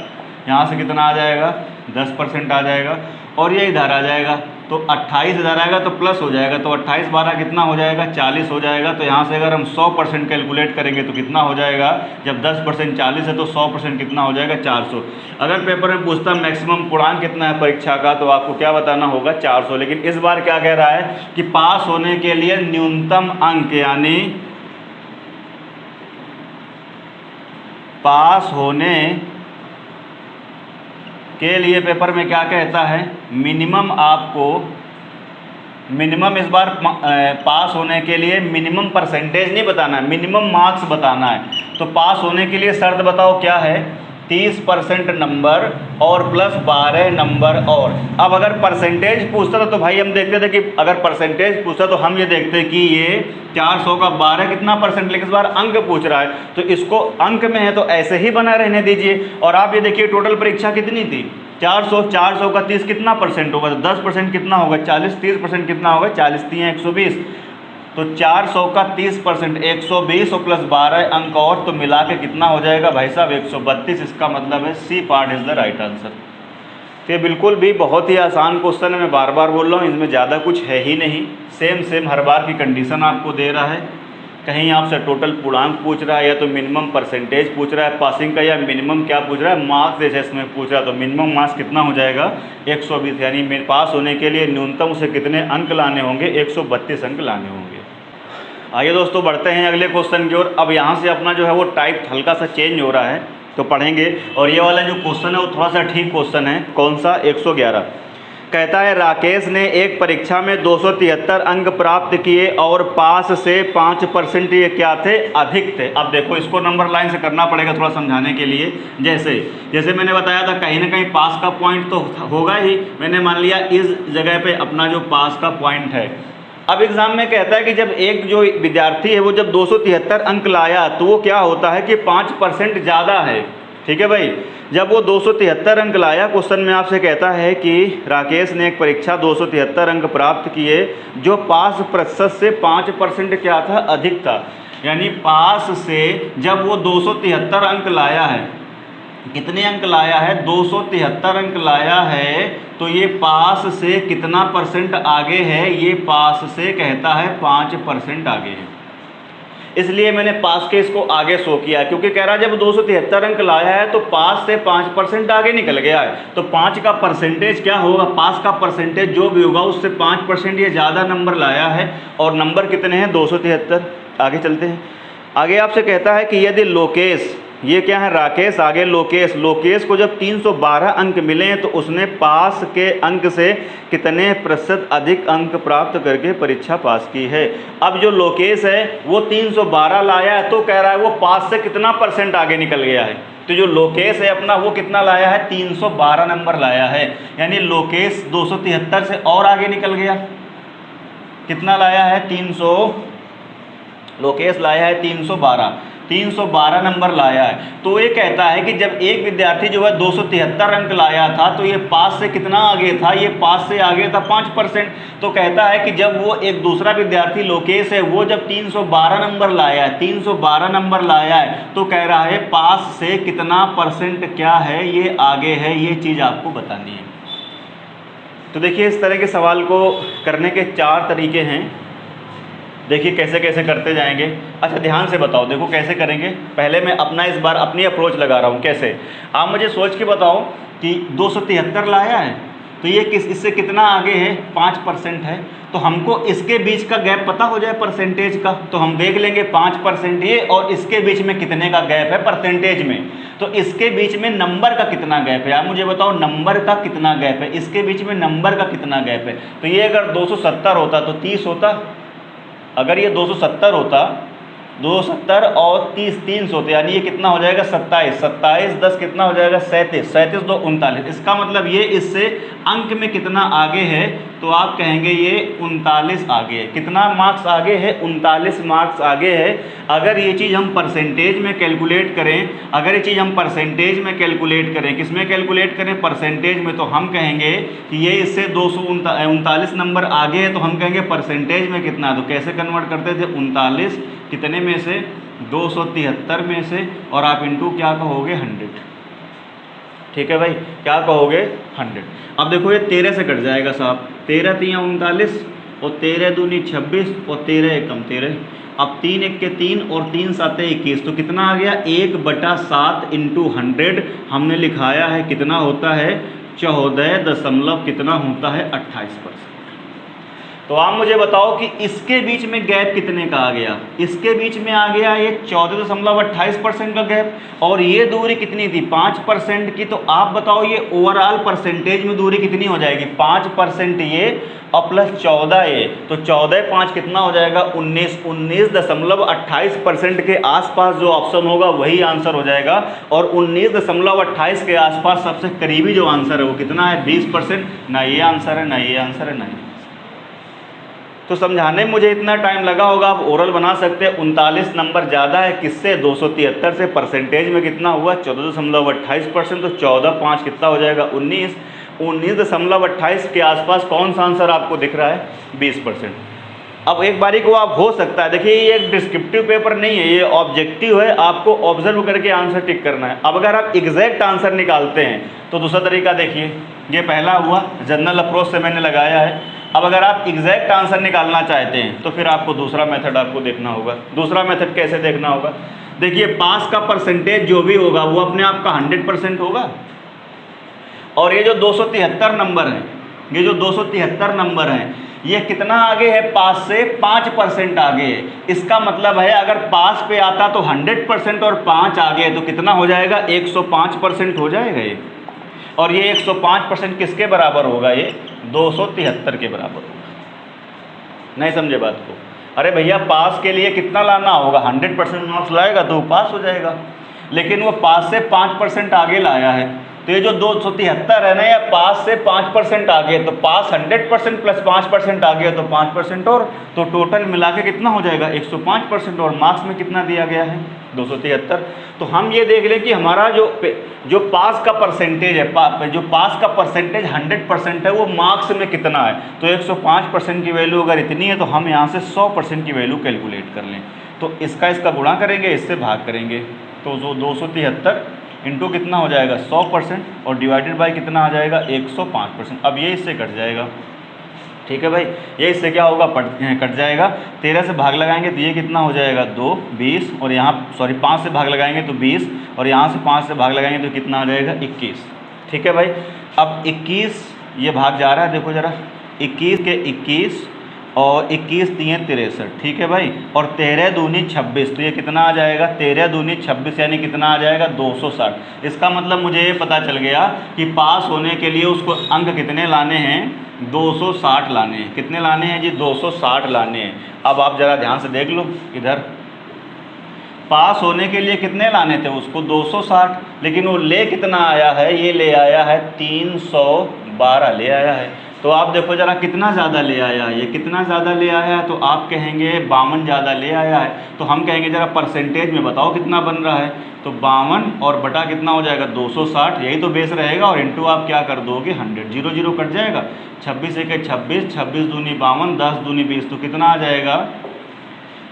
यहाँ से कितना आ जाएगा 10% आ जाएगा और ये इधर आ जाएगा, तो 28 इधर आएगा तो प्लस हो जाएगा, तो 28 12 कितना हो जाएगा 40 हो जाएगा। तो यहाँ से अगर हम 100% कैलकुलेट करेंगे तो कितना हो जाएगा, जब 10% 40 है तो 100% कितना हो जाएगा 400। अगर पेपर में पूछता मैक्सिमम पूर्णांक कितना है परीक्षा का, तो आपको क्या बताना होगा 400। लेकिन इस बार क्या कह रहा है कि पास होने के लिए न्यूनतम अंक, यानी पास होने के लिए पेपर में क्या कहता है मिनिमम, आपको मिनिमम इस बार पास होने के लिए मिनिमम परसेंटेज नहीं बताना है, मिनिमम मार्क्स बताना है। तो पास होने के लिए शर्त बताओ क्या है, 30% नंबर और प्लस 12 नंबर। और अब अगर परसेंटेज पूछता था तो भाई हम देखते थे कि अगर परसेंटेज पूछता तो हम ये देखते कि ये 400 का 12 कितना %, लेकिन इस बार अंक पूछ रहा है तो इसको अंक में है तो ऐसे ही बना रहने दीजिए। और आप ये देखिए टोटल परीक्षा कितनी थी 400 का 30 कितना % होगा, तो 10% कितना होगा 40, 30% कितना होगा 40 3 120, तो 400 का 30% 120 और प्लस 12 अंक और, तो मिला के कितना हो जाएगा भाई साहब 132। इसका मतलब है C part is the right answer. तो ये बिल्कुल भी बहुत ही आसान क्वेश्चन है, मैं बार बार बोल रहा हूँ, इसमें ज़्यादा कुछ है ही नहीं, सेम हर बार की कंडीशन आपको दे रहा है। कहीं आपसे टोटल पूर्णांक पूछ रहा है या तो मिनिमम परसेंटेज पूछ रहा है पासिंग का, या मिनिमम क्या पूछ रहा है मार्क्स जैसे इसमें पूछ रहा है। तो मिनिमम मार्क्स कितना हो जाएगा 120, यानी पास होने के लिए न्यूनतम उसे कितने अंक लाने होंगे 132 अंक लाने होंगे। आइए दोस्तों बढ़ते हैं अगले क्वेश्चन की ओर। अब यहाँ से अपना जो है वो टाइप हल्का सा चेंज हो रहा है, तो पढ़ेंगे। और ये वाला जो क्वेश्चन है वो थोड़ा सा ठीक क्वेश्चन है। कौन सा 111 कहता है राकेश ने एक परीक्षा में 273 अंक प्राप्त किए और पास से 5% ये क्या थे अधिक थे। अब देखो इसको नंबर लाइन से करना पड़ेगा थोड़ा समझाने के लिए। जैसे मैंने बताया था कहीं ना कहीं पास का पॉइंट तो होगा ही, मैंने मान लिया इस जगह पे अपना जो पास का पॉइंट है। अब एग्ज़ाम में कहता है कि जब एक जो विद्यार्थी है वो जब 273 अंक लाया तो वो क्या होता है कि 5% ज़्यादा है, ठीक है भाई। जब वो 273 अंक लाया, क्वेश्चन में आपसे कहता है कि राकेश ने एक परीक्षा 273 अंक प्राप्त किए जो पास प्रतिशत से 5% क्या था, अधिक था। यानी पास से जब वो 273 अंक लाया है, कितने अंक लाया है, 273 अंक लाया है, तो ये पास से कितना परसेंट आगे है, ये पास से कहता है 5% आगे है। इसलिए मैंने पास के इसको आगे शो किया, क्योंकि कह रहा है जब 273 अंक लाया है तो पास से 5% आगे निकल गया है, तो 5 का परसेंटेज क्या होगा, पास का परसेंटेज जो भी होगा उससे 5% ये ज़्यादा नंबर लाया है। और नंबर कितने हैं, 273। आगे चलते हैं। आगे आपसे कहता है कि यदि लोकेश, ये क्या है, राकेश, आगे लोकेश, लोकेश को जब 312 अंक मिले तो उसने पास के अंक से कितने प्रतिशत अधिक अंक प्राप्त करके परीक्षा पास की है। अब जो लोकेश है वो 312 लाया है, तो कह रहा है वो पास से कितना परसेंट आगे निकल गया है। तो जो लोकेश है अपना वो कितना लाया है, 312 नंबर लाया है। यानी लोकेश 273 से और आगे निकल गया। कितना लाया है, 300, लोकेश लाया है 312 नंबर लाया है। तो ये कहता है कि जब एक विद्यार्थी जो है 273 अंक लाया था तो ये पास से कितना आगे था, ये पास से आगे था 5%। तो कहता है कि जब वो एक दूसरा विद्यार्थी लोकेश है वो जब 312 नंबर लाया है, 312 नंबर लाया है, तो कह रहा है पास से कितना परसेंट क्या है, ये आगे है। ये चीज़ आपको बतानी है। तो देखिए इस तरह के सवाल को करने के 4 तरीके हैं। देखिए कैसे कैसे करते जाएंगे। अच्छा ध्यान से बताओ, देखो कैसे करेंगे। पहले मैं अपना इस बार अपनी अप्रोच लगा रहा हूँ। कैसे, आप मुझे सोच के बताओ कि 273 लाया है तो ये इससे कितना आगे है, 5% है। तो हमको इसके बीच का गैप पता हो जाए परसेंटेज का, तो हम देख लेंगे 5% ये और इसके बीच में कितने का गैप है परसेंटेज में। तो इसके बीच में नंबर का कितना गैप है, आप मुझे बताओ नंबर का कितना गैप है, इसके बीच में नंबर का कितना गैप है। तो ये अगर 270 होता तो 30 होता। अगर ये 270 होता, 270 और 30 300 होते, यानी ये कितना हो जाएगा 27, 27 10 कितना हो जाएगा 37, 37 2 39। इसका मतलब ये इससे अंक में कितना आगे है, तो आप कहेंगे ये 39 आगे है। कितना मार्क्स आगे है, 39 मार्क्स आगे है। अगर ये चीज़ हम परसेंटेज में कैलकुलेट करें, अगर ये चीज़ हम परसेंटेज में कैलकुलेट करें, किस में कैलकुलेट करें, परसेंटेज में, तो हम कहेंगे कि ये इससे 239 नंबर आगे है, तो हम कहेंगे परसेंटेज में कितना। तो कैसे कन्वर्ट करते थे, 39 कितने में से, 273 में से, और आप इंटू क्या कहोगे, 100। ठीक है भाई, क्या कहोगे, 100। अब देखो ये 13 से कट जाएगा साहब, 13 3 39 और 13 दूनी 26 और 13 एकम 13। अब 3 1 के 3 और 3 7 21, तो कितना आ गया, 1/7 इंटू 100 हमने लिखाया है, कितना होता है 14 कितना होता है 28%। तो आप मुझे बताओ कि इसके बीच में गैप कितने का आ गया, इसके बीच में आ गया ये 14.28% का गैप, और ये दूरी कितनी थी 5% की। तो आप बताओ ये ओवरऑल परसेंटेज में दूरी कितनी हो जाएगी, 5% ये और प्लस 14 ये, तो 14 5 कितना हो जाएगा 19, 19.28% के आसपास जो ऑप्शन होगा वही आंसर हो जाएगा। और 19.28 के आसपास सबसे करीबी जो आंसर है वो कितना है, 20%। ना ये आंसर है, ना ये आंसर है, ना ये। तो समझाने में मुझे इतना टाइम लगा होगा, आप ओरल बना सकते हैं। 39 नंबर ज़्यादा है किससे, 273 से। परसेंटेज में कितना हुआ 14.28%, तो 14 5 कितना हो जाएगा 19, 19.28 के आसपास कौन सा आंसर आपको दिख रहा है, 20%। अब एक बारी को आप हो सकता है, देखिए ये एक डिस्क्रिप्टिव पेपर नहीं है, ये ऑब्जेक्टिव है, आपको ऑब्जर्व करके आंसर टिक करना है। अब अगर आप एग्जैक्ट आंसर निकालते हैं तो दूसरा तरीका देखिए, ये पहला हुआ जनरल अप्रोच से मैंने लगाया है। अब अगर आप एग्जैक्ट आंसर निकालना चाहते हैं तो फिर आपको दूसरा मेथड आपको देखना होगा। दूसरा मेथड कैसे देखना होगा, देखिए पास का परसेंटेज जो भी होगा वो अपने आप का 100% होगा, और ये जो 273 नंबर है, ये जो 273 नंबर है ये कितना आगे है, पास से 5% आगे है। इसका मतलब है अगर पास पे आता तो 100% और 5 आगे है तो कितना हो जाएगा, 105% हो जाएगा ये। और ये 105% किसके बराबर होगा, ये 273 के बराबर होगा। नहीं समझे बात को, अरे भैया पास के लिए कितना लाना होगा, 100% मार्क्स लाएगा तो वो पास हो जाएगा, लेकिन वो पास से 5% आगे लाया है तो ये जो 273 है ना, ये पास से 5% आ गए, तो पास 100% प्लस 5% आ गया तो 5% और, तो टोटल मिला के कितना हो जाएगा 105%, और मार्क्स में कितना दिया गया है 273। तो हम ये देख लें कि हमारा जो पास का परसेंटेज है, जो पास का परसेंटेज 100% है, वो मार्क्स में कितना है। तो 105% की वैल्यू अगर इतनी है तो हम यहाँ से 100% की वैल्यू कैलकुलेट कर लें। तो इसका गुणा करेंगे, इससे भाग करेंगे, तो जो 273 इंटू कितना हो जाएगा 100% और डिवाइडेड बाय कितना आ जाएगा 105%। अब ये इससे कट जाएगा, ठीक है भाई, ये इससे क्या होगा कट जाएगा। 13 से भाग लगाएंगे तो ये कितना हो जाएगा 2, 20, और यहाँ 5 से भाग लगाएंगे तो 20, और यहाँ से 5 से भाग लगाएंगे तो कितना आ जाएगा 21, ठीक है भाई। अब 21 ये भाग जा रहा है, देखो ज़रा, 21 के 21 और 21 3 63, ठीक है भाई, और 13 दूनी 26, तो ये कितना आ जाएगा 13 दूनी 26 यानी कितना आ जाएगा 260। इसका मतलब मुझे ये पता चल गया कि पास होने के लिए उसको अंक कितने लाने हैं 260 लाने हैं। कितने लाने हैं जी 260 लाने हैं। अब आप ज़रा ध्यान से देख लो, इधर पास होने के लिए कितने लाने थे उसको 260, लेकिन वो ले कितना आया है, ये ले आया है 312 ले आया है। तो आप देखो ज़रा कितना ज़्यादा ले आया है, ये कितना ज़्यादा ले आया है, तो आप कहेंगे 52 ज़्यादा ले आया है। तो हम कहेंगे ज़रा परसेंटेज में बताओ कितना बन रहा है, तो 52 और बटा कितना हो जाएगा 260, यही तो बेस रहेगा, और इंटू आप क्या कर दोगे 100, 0 0 कट जाएगा, 26 1 26, 26 दूनी 52, 10 दूनी 20, तो कितना आ जाएगा।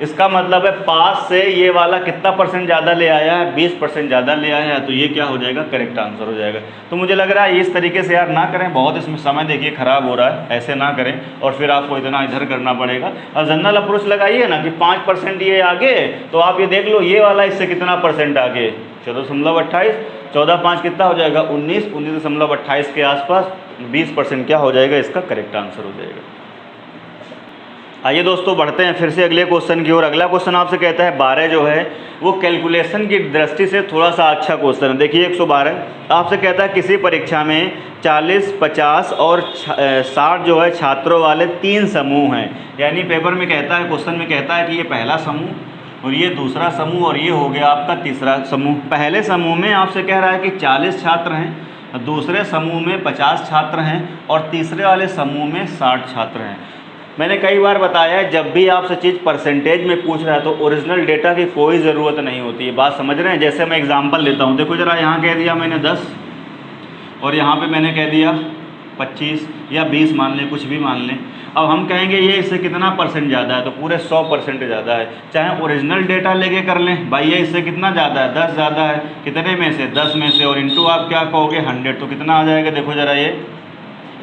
इसका मतलब है पास से ये वाला कितना परसेंट ज़्यादा ले आया है 20% ज़्यादा ले आया है, तो ये क्या हो जाएगा करेक्ट आंसर हो जाएगा। तो मुझे लग रहा है इस तरीके से यार ना करें, बहुत इसमें समय देखिए ख़राब हो रहा है, ऐसे ना करें और फिर आपको इतना इधर करना पड़ेगा। और जनरल अप्रोच लगाइए ना कि 5% ये आगे, तो आप ये देख लो ये वाला इससे कितना परसेंट आगे 14.28, 14 5 कितना हो जाएगा 19, 19.28 के आसपास 20% क्या हो जाएगा, इसका करेक्ट आंसर हो जाएगा। आइए दोस्तों बढ़ते हैं फिर से अगले क्वेश्चन की ओर। अगला क्वेश्चन आपसे कहता है 12 जो है वो कैलकुलेशन की दृष्टि से थोड़ा सा अच्छा क्वेश्चन है। देखिए 112 आपसे कहता है किसी परीक्षा में 40, 50 और 60 जो है छात्रों वाले 3 समूह हैं। यानी पेपर में कहता है, क्वेश्चन में कहता है कि ये पहला समूह और ये दूसरा समूह और ये हो गया आपका तीसरा समूह। पहले समूह में आपसे कह रहा है कि 40 छात्र हैं, दूसरे समूह में 50 छात्र हैं और तीसरे वाले समूह में 60 छात्र हैं। मैंने कई बार बताया है जब भी आपसे चीज़ परसेंटेज में पूछ रहा है तो ओरिजिनल डेटा की कोई ज़रूरत नहीं होती है। बात समझ रहे हैं। जैसे मैं एग्जांपल लेता हूँ, देखो ज़रा, यहाँ कह दिया मैंने 10 और यहाँ पे मैंने कह दिया 25 या 20 मान लें, कुछ भी मान लें। अब हम कहेंगे ये इससे कितना परसेंट ज़्यादा है, तो पूरे 100% ज़्यादा है। चाहे ओरिजिनल डेटा लेके कर लें, भाई ये इससे कितना ज़्यादा है 10 ज़्यादा है, कितने में से 10 में से, और इंटू आप क्या कहोगे 100, तो कितना आ जाएगा, देखो ज़रा ये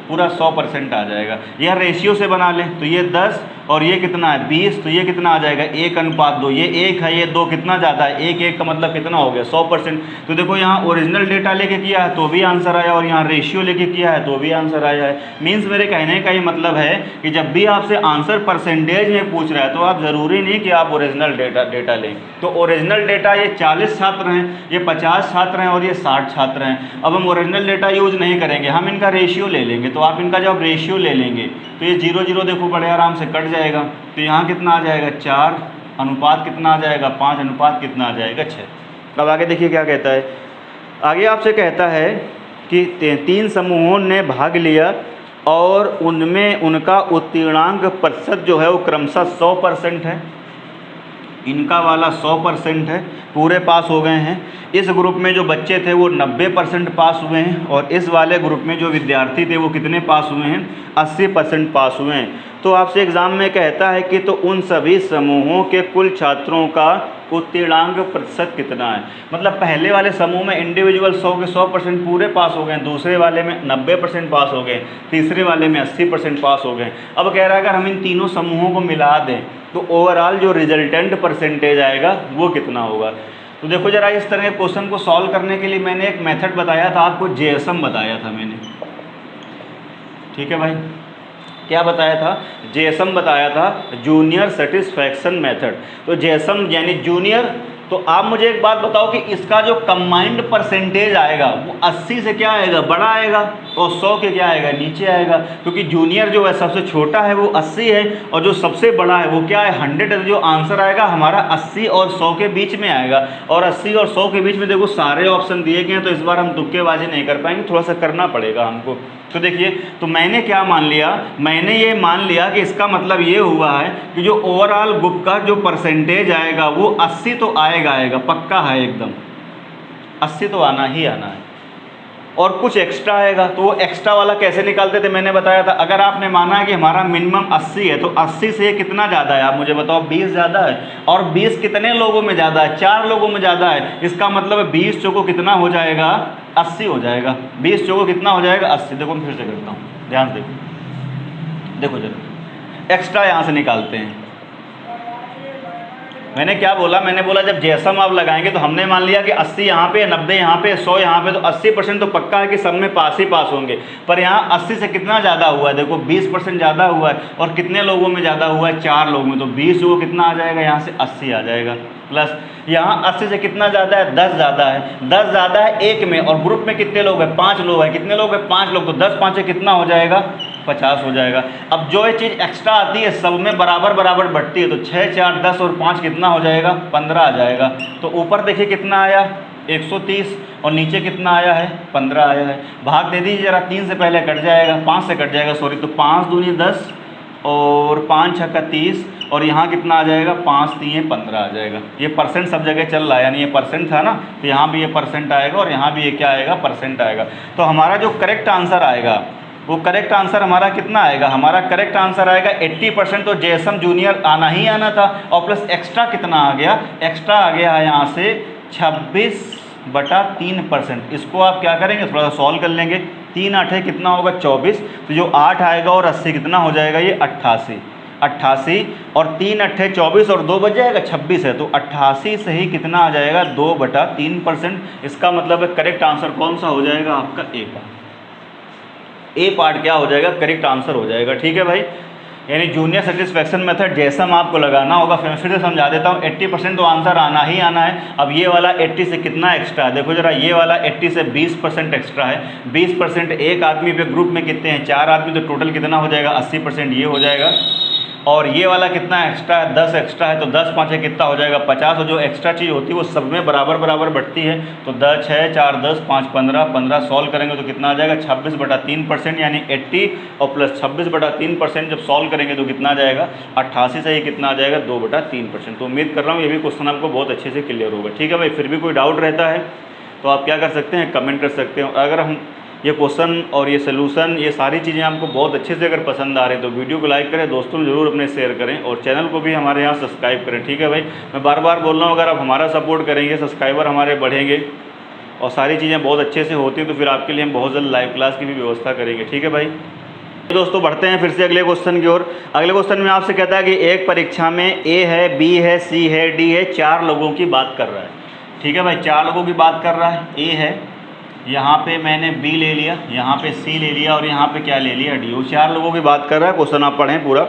पूरा 100% आ जाएगा। यह रेशियो से बना लें तो ये 10 और ये कितना है 20, तो ये कितना आ जाएगा 1:2। ये 1 है, ये 2 कितना ज़्यादा है, 1 1 का मतलब कितना हो गया 100%। तो देखो यहाँ ओरिजिनल डेटा लेके किया है तो भी आंसर आया, और यहाँ रेशियो लेके किया है तो भी आंसर आया है। मीन्स मेरे कहने का ये मतलब है कि जब भी आपसे आंसर परसेंटेज में पूछ रहा है तो आप ज़रूरी नहीं कि आप ओरिजिनल डेटा लें। तो ओरिजिनल डेटा ये 40 छात्र हैं, ये 50 छात्र हैं और ये 60 छात्र हैं। अब हम ओरिजिनल डेटा यूज नहीं करेंगे, हम इनका रेशियो ले लेंगे। तो आप इनका जब रेशियो ले लेंगे तो ये 0 0 देखो बड़े आराम से कट जाएगा। तो यहाँ कितना आ जाएगा 4 अनुपात कितना आ जाएगा 5 अनुपात कितना आ जाएगा 6। अब आगे देखिए क्या कहता है। आगे आपसे कहता है कि 3 समूहों ने भाग लिया और उनमें उनका उत्तीर्णांक प्रतिशत जो है वो क्रमशः 100% है। इनका वाला 100% है, पूरे पास हो गए हैं। इस ग्रुप में जो बच्चे थे वो 90% पास हुए हैं, और इस वाले ग्रुप में जो विद्यार्थी थे वो कितने पास हुए हैं 80% पास हुए हैं। तो आपसे एग्ज़ाम में कहता है कि तो उन सभी समूहों के कुल छात्रों का उत्तीर्णांक प्रतिशत कितना है। मतलब पहले वाले समूह में इंडिविजुअल 100 के 100% पूरे पास हो गए, दूसरे वाले में 90% पास हो गए, तीसरे वाले में 80% पास हो गए। अब कह रहा है अगर हम इन तीनों समूहों को मिला दें तो ओवरऑल जो रिजल्टेंट परसेंटेज आएगा वो कितना होगा। तो देखो ज़रा, इस तरह के क्वेश्चन को सॉल्व करने के लिए मैंने एक मेथड बताया था आपको, JSM बताया था मैंने, ठीक है भाई। क्या बताया था, JSM बताया था, जूनियर सेटिस्फैक्शन मेथड। तो JSM यानी जूनियर तो आप मुझे एक बात बताओ कि इसका जो कंबाइंड परसेंटेज आएगा वो 80 से क्या आएगा, बड़ा आएगा, और 100 के क्या आएगा, नीचे आएगा, क्योंकि जूनियर जो है सबसे छोटा है वो 80 है और जो सबसे बड़ा है वो क्या है, 100 है। जो आंसर आएगा हमारा 80 और 100 के बीच में आएगा, और 80 और 100 के बीच में देखो सारे ऑप्शन दिए गए हैं, तो इस बार हम तुक्केबाजी नहीं कर पाएंगे, थोड़ा सा करना पड़ेगा हमको। तो देखिए, तो मैंने क्या मान लिया, मैंने ये मान लिया कि इसका मतलब ये हुआ है कि जो ओवरऑल ग्रुप का जो परसेंटेज आएगा वो 80 तो आएगा, पक्का है एकदम, 80 तो आना ही आना है, और कुछ एक्स्ट्रा आएगा। तो वो एक्स्ट्रा वाला कैसे निकालते थे मैंने बताया था। अगर आपने माना है कि हमारा मिनिमम 80 है, तो 80 से कितना ज़्यादा है आप मुझे बताओ, 20 ज़्यादा है, और 20 कितने लोगों में ज़्यादा है, 4 लोगों में ज़्यादा है। इसका मतलब है 20 चौको कितना हो जाएगा, 80 हो जाएगा। 20 चौको कितना हो जाएगा, 80। देखो मैं फिर से करता हूँ, ध्यान से देखो जरा, एक्स्ट्रा यहाँ से निकालते हैं। मैंने क्या बोला, मैंने बोला जब जैसम आप लगाएंगे तो हमने मान लिया कि 80 यहाँ पे, 90 यहाँ पे, 100 यहाँ पे, तो 80% तो पक्का है कि सब में पास ही पास होंगे। पर यहाँ 80 से कितना ज़्यादा हुआ है, देखो 20% ज़्यादा हुआ है, और कितने लोगों में ज़्यादा हुआ है, 4 लोगों में, तो 20 को कितना आ जाएगा, यहाँ से 80 आ जाएगा, प्लस यहाँ 80 से कितना ज़्यादा है, 10 ज़्यादा है, 10 ज़्यादा है एक में, और ग्रुप में कितने लोग हैं, 5 लोग हैं, कितने लोग हैं, 5 लोग, तो 10 5 से कितना हो जाएगा, 50 हो जाएगा। अब जो ये चीज़ एक्स्ट्रा आती है सब में बराबर बराबर बढ़ती है, तो 6 4 10 और 5 कितना हो जाएगा, 15 आ जाएगा। तो ऊपर देखिए कितना आया, 130, और नीचे कितना आया है, 15 आया है। भाग दे दीजिए जरा, 3 से पहले कट जाएगा, 5 से कट जाएगा, सॉरी, तो 5 दूनी 10 और 5 छक्का 30, और यहाँ कितना आ जाएगा, 5 3 15 आ जाएगा। ये परसेंट सब जगह चल रहा है, यानी ये परसेंट था ना, तो यहाँ भी ये परसेंट आएगा, और यहाँ भी ये क्या आएगा, परसेंट आएगा। तो हमारा जो करेक्ट आंसर आएगा वो करेक्ट आंसर हमारा कितना आएगा, हमारा करेक्ट आंसर आएगा 80%। तो जेएसएम जूनियर आना ही आना था, और प्लस एक्स्ट्रा कितना आ गया, एक्स्ट्रा आ गया है यहाँ से 26/3%। इसको आप क्या करेंगे, थोड़ा सा सॉल्व कर लेंगे। 3 8 कितना होगा, 24, तो जो 8 आएगा और 80 कितना हो जाएगा, ये 88, और 3 8 24 और 2 बच जाएगा 26 है, तो 88 से ही कितना आ जाएगा, 2/3%। इसका मतलब है करेक्ट आंसर कौन सा हो जाएगा, आपका ए पार्ट क्या हो जाएगा, करेक्ट आंसर हो जाएगा। ठीक है भाई, यानी जूनियर सेटिस्फैक्शन मेथड जैसा आपको लगाना होगा, फिर से समझा देता हूँ। 80% तो आंसर आना ही आना है। अब ये वाला 80 से कितना एक्स्ट्रा है, देखो जरा, ये वाला 80 से 20% एक्स्ट्रा है। 20% एक आदमी पे ग्रुप में कितने हैं, 4 आदमी, तो टोटल कितना हो जाएगा, 80% ये हो जाएगा। और ये वाला कितना एक्स्ट्रा है, 10 एक्स्ट्रा है, तो 10 5 कितना हो जाएगा, 50। और जो एक्स्ट्रा चीज़ होती है वो सब में बराबर बराबर बढ़ती है, तो 10 6 4 10 5 15 15 सॉल्व करेंगे तो कितना आ जाएगा, 26/3%, यानी 80 और प्लस 26/3%। जब सॉल्व करेंगे तो कितना आ जाएगा, 88 से ही कितना आ जाएगा, 2/3%। तो उम्मीद कर रहा हूँ ये भी क्वेश्चन आपको बहुत अच्छे से क्लियर होगा। ठीक है भाई, फिर भी कोई डाउट रहता है तो आप क्या कर सकते हैं, कमेंट कर सकते हो। अगर हम ये क्वेश्चन और ये सोल्यूशन, ये सारी चीज़ें आपको बहुत अच्छे से अगर पसंद आ रहे हैं तो वीडियो को लाइक करें, दोस्तों में ज़रूर अपने शेयर करें, और चैनल को भी हमारे यहाँ सब्सक्राइब करें। ठीक है भाई, मैं बार बार बोल रहा हूँ, अगर आप हमारा सपोर्ट करेंगे, सब्सक्राइबर हमारे बढ़ेंगे और सारी चीज़ें बहुत अच्छे से होती हैं, तो फिर आपके लिए हम बहुत जल्द लाइव क्लास की भी व्यवस्था करेंगे। ठीक है भाई, दोस्तों बढ़ते हैं फिर से अगले क्वेश्चन की ओर। अगले क्वेश्चन में आपसे कहता है कि एक परीक्षा में ए है, बी है, सी है, डी है, 4 लोगों की बात कर रहा है। ठीक है भाई, 4 लोगों की बात कर रहा है। ए है, यहाँ पे मैंने बी ले लिया, यहाँ पे सी ले लिया, और यहाँ पे क्या ले लिया, डी। वो 4 लोगों की बात कर रहा है। क्वेश्चन आप पढ़ें पूरा।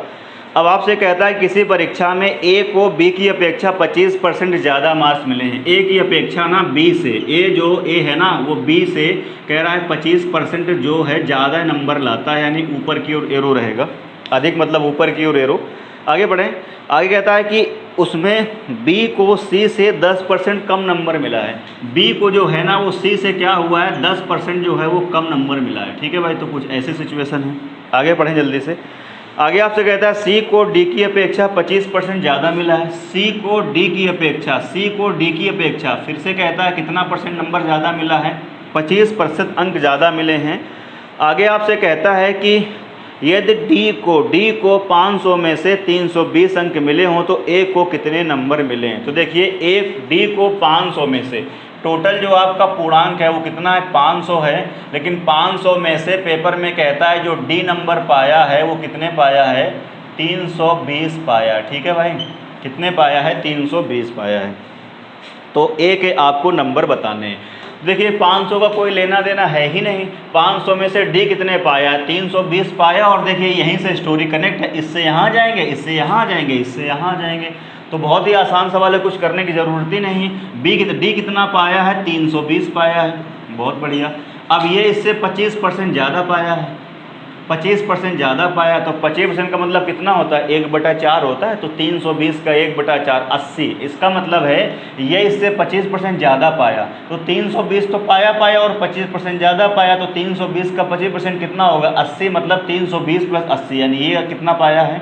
अब आपसे कहता है किसी परीक्षा में ए को बी की अपेक्षा 25% ज़्यादा मार्क्स मिले हैं। ए की अपेक्षा ना बी से, ए है ना वो बी से कह रहा है 25% जो है ज़्यादा नंबर लाता है, यानी ऊपर की ओर एरो रहेगा, अधिक मतलब ऊपर की ओर एरो। आगे बढ़ें, आगे कहता है कि उसमें बी को सी से 10% कम नंबर मिला है। बी को जो है ना वो सी से क्या हुआ है, 10% जो है वो कम नंबर मिला है। ठीक है भाई, तो कुछ ऐसी सिचुएशन है। आगे पढ़ें जल्दी से। आगे आपसे कहता है सी को डी की अपेक्षा 25% ज़्यादा मिला है। सी को डी की अपेक्षा, फिर से कहता है कितना परसेंट नंबर ज़्यादा मिला है, 25% अंक ज़्यादा मिले हैं। आगे आपसे कहता है कि यदि डी को 500 में से 320 अंक मिले हों तो ए को कितने नंबर मिले हैं। तो देखिए, डी को 500 में से, टोटल जो आपका पूर्णांक है वो कितना है, 500 है, लेकिन 500 में से पेपर में कहता है जो डी नंबर पाया है वो कितने पाया है, 320 पाया। ठीक है भाई, कितने पाया है, 320 पाया है। तो ए के आपको नंबर बताने हैं। देखिए 500 का कोई लेना देना है ही नहीं, 500 में से डी कितने पाया, 320 पाया, और देखिए यहीं से स्टोरी कनेक्ट है, इससे यहाँ जाएंगे, इससे यहाँ जाएंगे, इससे यहाँ जाएंगे, तो बहुत ही आसान सवाल है, कुछ करने की ज़रूरत ही नहीं। डी कितना पाया है? 320 पाया है, बहुत बढ़िया। अब ये इससे 25% ज़्यादा पाया है, 25% ज़्यादा पाया, तो 25% का मतलब कितना होता है? 1/4 होता है। तो 320 का 1/4 80। इसका मतलब है ये इससे 25% ज़्यादा पाया, तो 320 तो पाया और 25% ज़्यादा पाया, तो 320 का 25% कितना होगा? 80। मतलब 320 + 80, यानी ये कितना पाया है?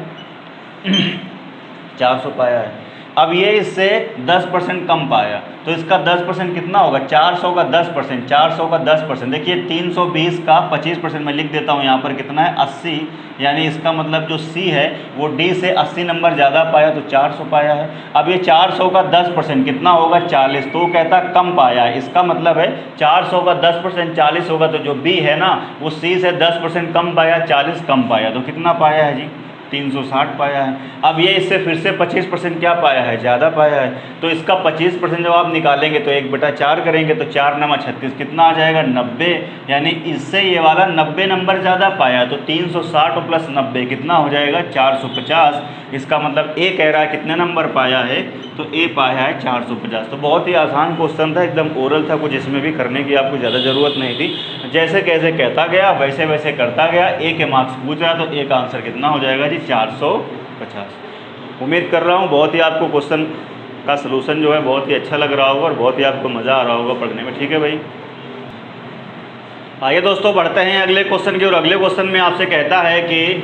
400 पाया है। अब ये इससे 10% कम पाया, तो इसका 10% कितना होगा? 400 का 10%, 400 का 10%। देखिए 320 का 25% मैं लिख देता हूँ यहाँ पर, कितना है? 80। यानी इसका मतलब जो सी है वो डी से 80 नंबर ज़्यादा पाया, तो 400 पाया है। अब ये 400 का 10% कितना होगा? 40। तो कहता कम पाया है, इसका मतलब है 400 का 10% 40 होगा, तो जो बी है ना वो सी से 10% कम पाया, 40 कम पाया, तो कितना पाया है जी? 360 पाया है। अब ये इससे फिर से 25% क्या पाया है? ज़्यादा पाया है। तो इसका 25% जब आप निकालेंगे तो 1/4 करेंगे, तो 4 × 36 कितना आ जाएगा? 90। यानी इससे ये वाला 90 नंबर ज़्यादा पाया, तो 360 + 90 कितना हो जाएगा? 450। इसका मतलब ए कह रहा है कितने नंबर पाया है? तो ए पाया है 450। तो बहुत ही आसान क्वेश्चन था, एकदम ओरल था, कुछ इसमें भी करने की आपको ज़्यादा ज़रूरत नहीं थी। जैसे कैसे कहता गया वैसे वैसे करता गया। ए के मार्क्स पूछ रहा, तो ए का आंसर कितना हो जाएगा जी? 450। उम्मीद कर रहा हूँ बहुत ही आपको क्वेश्चन का सलूशन जो है बहुत ही अच्छा लग रहा होगा और बहुत ही आपको मज़ा आ रहा होगा पढ़ने में। ठीक है भाई, आइए दोस्तों बढ़ते हैं अगले क्वेश्चन की। और अगले क्वेश्चन में आपसे कहता है कि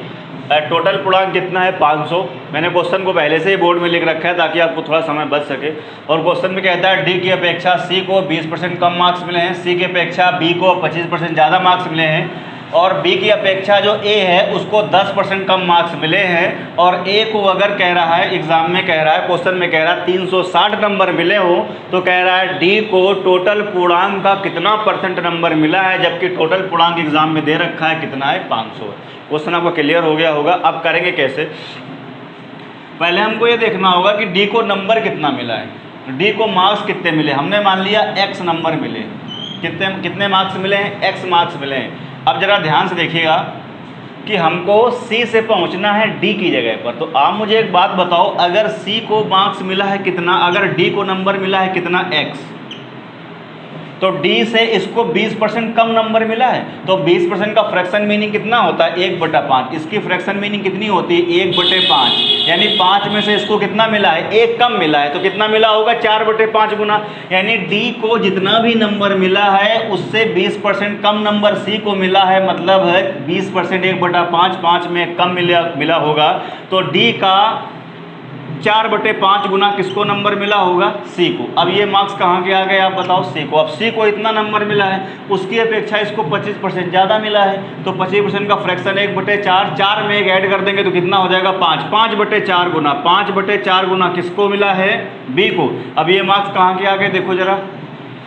टोटल पूर्णांक कितना है? 500। मैंने क्वेश्चन को पहले से ही बोर्ड में लिख रखा है ताकि आपको थोड़ा समय बच सके। और क्वेश्चन में कहता है डी की अपेक्षा सी को 20% कम मार्क्स मिले हैं, सी की अपेक्षा बी को 25% ज़्यादा मार्क्स मिले हैं, और बी की अपेक्षा जो ए है उसको 10% कम मार्क्स मिले हैं। और ए को अगर कह रहा है एग्जाम में, कह रहा है क्वेश्चन में कह रहा है 360 नंबर मिले हो, तो कह रहा है डी को टोटल पूर्णांक का कितना % नंबर मिला है, जबकि टोटल पूर्णांक एग्जाम में दे रखा है कितना है? 500। क्वेश्चन आपको क्लियर हो गया होगा। अब करेंगे कैसे? पहले हमको ये देखना होगा कि डी को नंबर कितना मिला है, डी को मार्क्स कितने मिले। हमने मान लिया x नंबर मिले, कितने मार्क्स मिले हैं? x मार्क्स मिले हैं। अब ज़रा ध्यान से देखिएगा कि हमको C से पहुंचना है D की जगह पर। तो आप मुझे एक बात बताओ, अगर C को मार्क्स मिला है कितना, अगर D को नंबर मिला है कितना? x, तो D से इसको 20% कम नंबर मिला है, तो 20% का फ्रैक्शन मीनिंग कितना होता है? 1/5। इसकी फ्रैक्शन मीनिंग कितनी होती है? 1/5। यानी 5 में से इसको कितना मिला है? 1 कम मिला है, तो कितना मिला होगा? 4/5 गुना। यानी D को जितना भी नंबर मिला है उससे 20% कम नंबर C को मिला है, मतलब है 20% 1/5, 5 में कम मिला होगा। तो D का 4/5 गुना किसको नंबर मिला होगा? C को। अब ये मार्क्स कहाँ के आ गए आप बताओ? C को। अब C को इतना नंबर मिला है, उसकी अपेक्षा इसको 25% ज़्यादा मिला है, तो 25% का फ्रैक्शन 1/4, 4 में 1 ऐड कर देंगे तो कितना हो जाएगा? 5। 5/4 गुना, 5/4 गुना किसको मिला है? B को। अब ये मार्क्स कहाँ के आ गए? देखो जरा,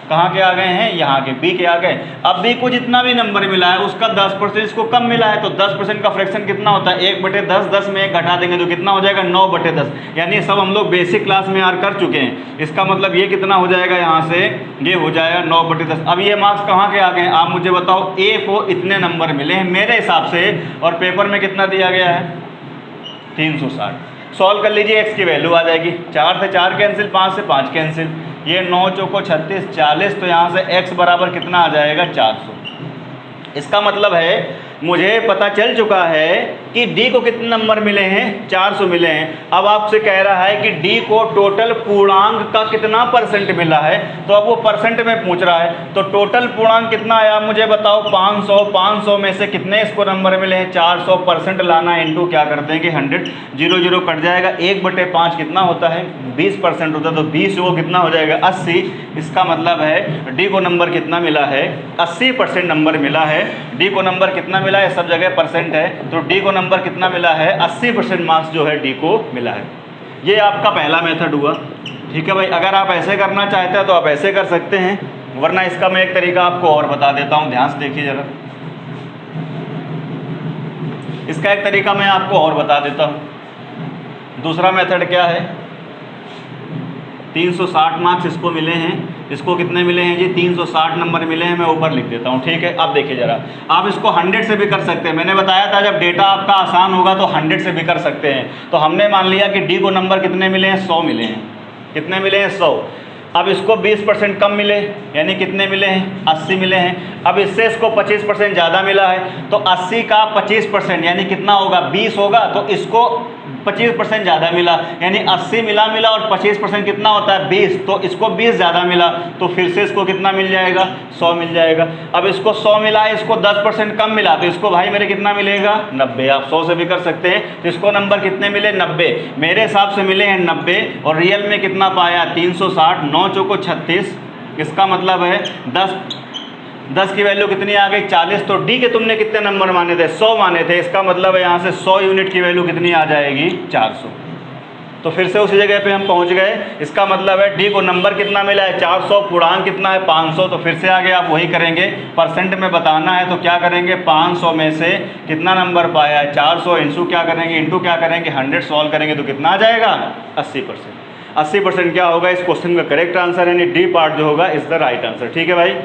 कहाँ के आ गए हैं? यहाँ के, बी के आ गए। अब बी को जितना भी नंबर मिला है उसका 10% इसको कम मिला है, तो 10% का फ्रैक्शन कितना होता है? 1/10, 10 में 1 घटा देंगे तो कितना हो जाएगा? 9/10। यानी सब हम लोग बेसिक क्लास में यार कर चुके हैं। इसका मतलब ये कितना हो जाएगा? यहाँ से ये हो जाएगा 9/10। अब ये मार्क्स कहाँ के आ गए हैं? आप मुझे बताओ। ए को इतने नंबर मिले हैं मेरे हिसाब से, और पेपर में कितना दिया गया है? 360। सॉल्व कर लीजिए, x की वैल्यू आ जाएगी। 4 से 4 कैंसिल, 5 से 5 कैंसिल, ये 9 चौको 36, 40, तो यहाँ से x बराबर कितना आ जाएगा? 400। इसका मतलब है मुझे पता चल चुका है कि D को कितने नंबर मिले हैं? 400 मिले हैं। अब आपसे कह रहा है कि D को टोटल पूर्णांक का कितना % मिला है, तो अब वो परसेंट में पूछ रहा है। तो टोटल पूर्णांक कितना आया मुझे बताओ? 500। 500 में से कितने इसको नंबर मिले हैं? 400। % लाना इंटू क्या करते हैं कि 100, 0 0 कट जाएगा। 1/5 कितना होता है? 20% होता है, तो 20 वो कितना हो जाएगा? 80। इसका मतलब है D को नंबर कितना मिला है? 80% नंबर मिला है। D को नंबर कितना मिला है? सब जगह परसेंट है, तो D को नंबर कितना मिला है? 80% मार्क्स जो है D को मिला है। ये आपका पहला मेथड हुआ। ठीक है भाई, अगर आप ऐसे करना चाहते हैं तो आप ऐसे कर सकते हैं, वरना इसका मैं एक तरीका आपको और बता देता हूँ। ध्यान से देखिए जरा, इसका एक तरीका मैं आपको और बता देता हूँ। दूसरा मेथड क्या है? 360 मार्क्स इसको मिले हैं, इसको कितने मिले हैं जी? 360 नंबर मिले हैं। मैं ऊपर लिख देता हूँ, ठीक है। अब देखिए ज़रा, आप इसको 100 से भी कर सकते हैं। मैंने बताया था जब डेटा आपका आसान होगा तो 100 से भी कर सकते हैं। तो हमने मान लिया कि डी को नंबर कितने मिले हैं? 100 मिले हैं। कितने मिले हैं? 100। अब इसको 20% कम मिले, यानी कितने मिले हैं? 80 मिले हैं। अब इससे इसको 25% ज़्यादा मिला है, तो 80 का 25% यानी कितना होगा? 20 होगा। तो इसको 25% ज़्यादा मिला, यानी 80 मिला और 25% कितना होता है? 20। तो इसको 20 ज़्यादा मिला, तो फिर से इसको कितना मिल जाएगा? 100 मिल जाएगा। अब इसको 100 मिला है, इसको 10% कम मिला, तो इसको भाई मेरे कितना मिलेगा? 90। आप 100 से भी कर सकते हैं। तो इसको नंबर कितने मिले? 90। मेरे हिसाब से मिले हैं 90, और रियल में कितना पाया? 360। 9 चौको 36, इसका मतलब है 10 की वैल्यू कितनी आ गई? 40। तो डी के तुमने कितने नंबर माने थे? 100 माने थे। इसका मतलब है यहाँ से 100 यूनिट की वैल्यू कितनी आ जाएगी? 400। तो फिर से उसी जगह पे हम पहुँच गए। इसका मतलब है डी को नंबर कितना मिला है? 400। पूर्णांक कितना है? 500। तो फिर से आगे आप वही करेंगे, परसेंट में बताना है तो क्या करेंगे? 500 में से कितना नंबर पाया है? 400 इंटू क्या करेंगे? इंटू क्या करेंगे? 100 सॉल्व करेंगे तो कितना आ जाएगा? 80%। 80% क्या होगा इस क्वेश्चन का करेक्ट आंसर, यानी डी पार्ट जो होगा इज द राइट आंसर। ठीक है भाई।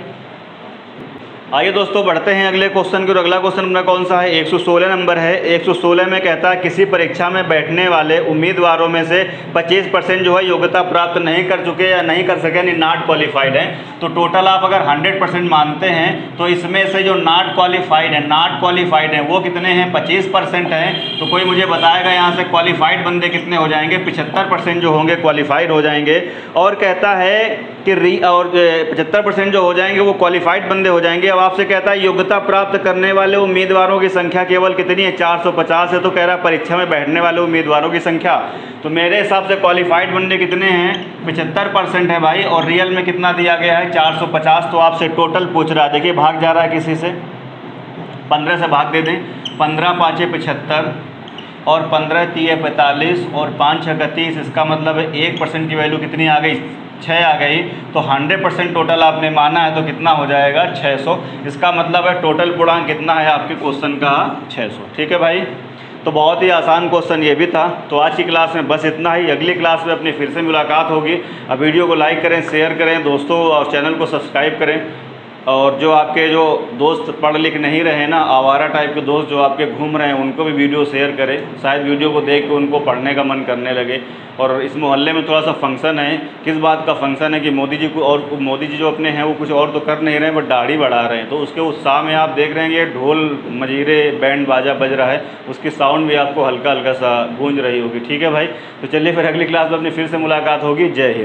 आइए दोस्तों बढ़ते हैं अगले क्वेश्चन की। और अगला क्वेश्चन अपना कौन सा है? 116 नंबर है। 116 में कहता है किसी परीक्षा में बैठने वाले उम्मीदवारों में से 25% जो है योग्यता प्राप्त नहीं कर चुके या नहीं कर सके, यानी नॉट क्वालिफाइड है। तो टोटल आप अगर 100% मानते हैं तो इसमें से जो नॉट क्वालिफाइड है वो कितने हैं? 25% हैं। तो कोई मुझे बताएगा यहाँ से क्वालिफाइड बंदे कितने हो जाएंगे? 75% जो होंगे क्वालिफाइड हो जाएंगे। और कहता है कि 75% जो हो जाएंगे वो क्वालिफाइड बंदे हो जाएंगे। अब आपसे कहता है योग्यता प्राप्त करने वाले उम्मीदवारों की संख्या केवल कितनी है? 450 है। तो कह रहा है परीक्षा में बैठने वाले उम्मीदवारों की संख्या, तो मेरे हिसाब से क्वालिफाइड बंदे कितने हैं? 75% है भाई। और रियल में कितना दिया गया है? 450। तो आपसे टोटल पूछ रहा है, देखिए भाग जा रहा है किसी से, 15 से भाग दे दें। 15 5 75 और 15 3 45 और 5 6 30। इसका मतलब है 1% की वैल्यू कितनी आ गई? 6 आ गई। तो 100% टोटल आपने माना है तो कितना हो जाएगा? 600। इसका मतलब है टोटल पूर्णांक कितना है आपके क्वेश्चन का? 600। ठीक है भाई। तो बहुत ही आसान क्वेश्चन ये भी था। तो आज की क्लास में बस इतना ही। अगली क्लास में अपनी फिर से मुलाकात होगी। अब वीडियो को लाइक करें, शेयर करें दोस्तों, और चैनल को सब्सक्राइब करें। और जो आपके जो दोस्त पढ़ लिख नहीं रहे ना, आवारा टाइप के दोस्त जो आपके घूम रहे हैं, उनको भी वीडियो शेयर करें। शायद वीडियो को देख के उनको पढ़ने का मन करने लगे। और इस मोहल्ले में थोड़ा सा फंक्शन है। किस बात का फंक्शन है कि मोदी जी को, और मोदी जी जो अपने हैं वो कुछ और तो कर नहीं रहे हैं, बट दाढ़ी बढ़ा रहे हैं। तो उसके उत्साह में आप देख रहे हैं कि ढोल मजीरे बैंड बाजा बज रहा है, उसकी साउंड भी आपको हल्का हल्का सा गूंज रही होगी। ठीक है भाई। तो चलिए फिर अगली क्लास में अपनी फिर से मुलाकात होगी। जय हिंद।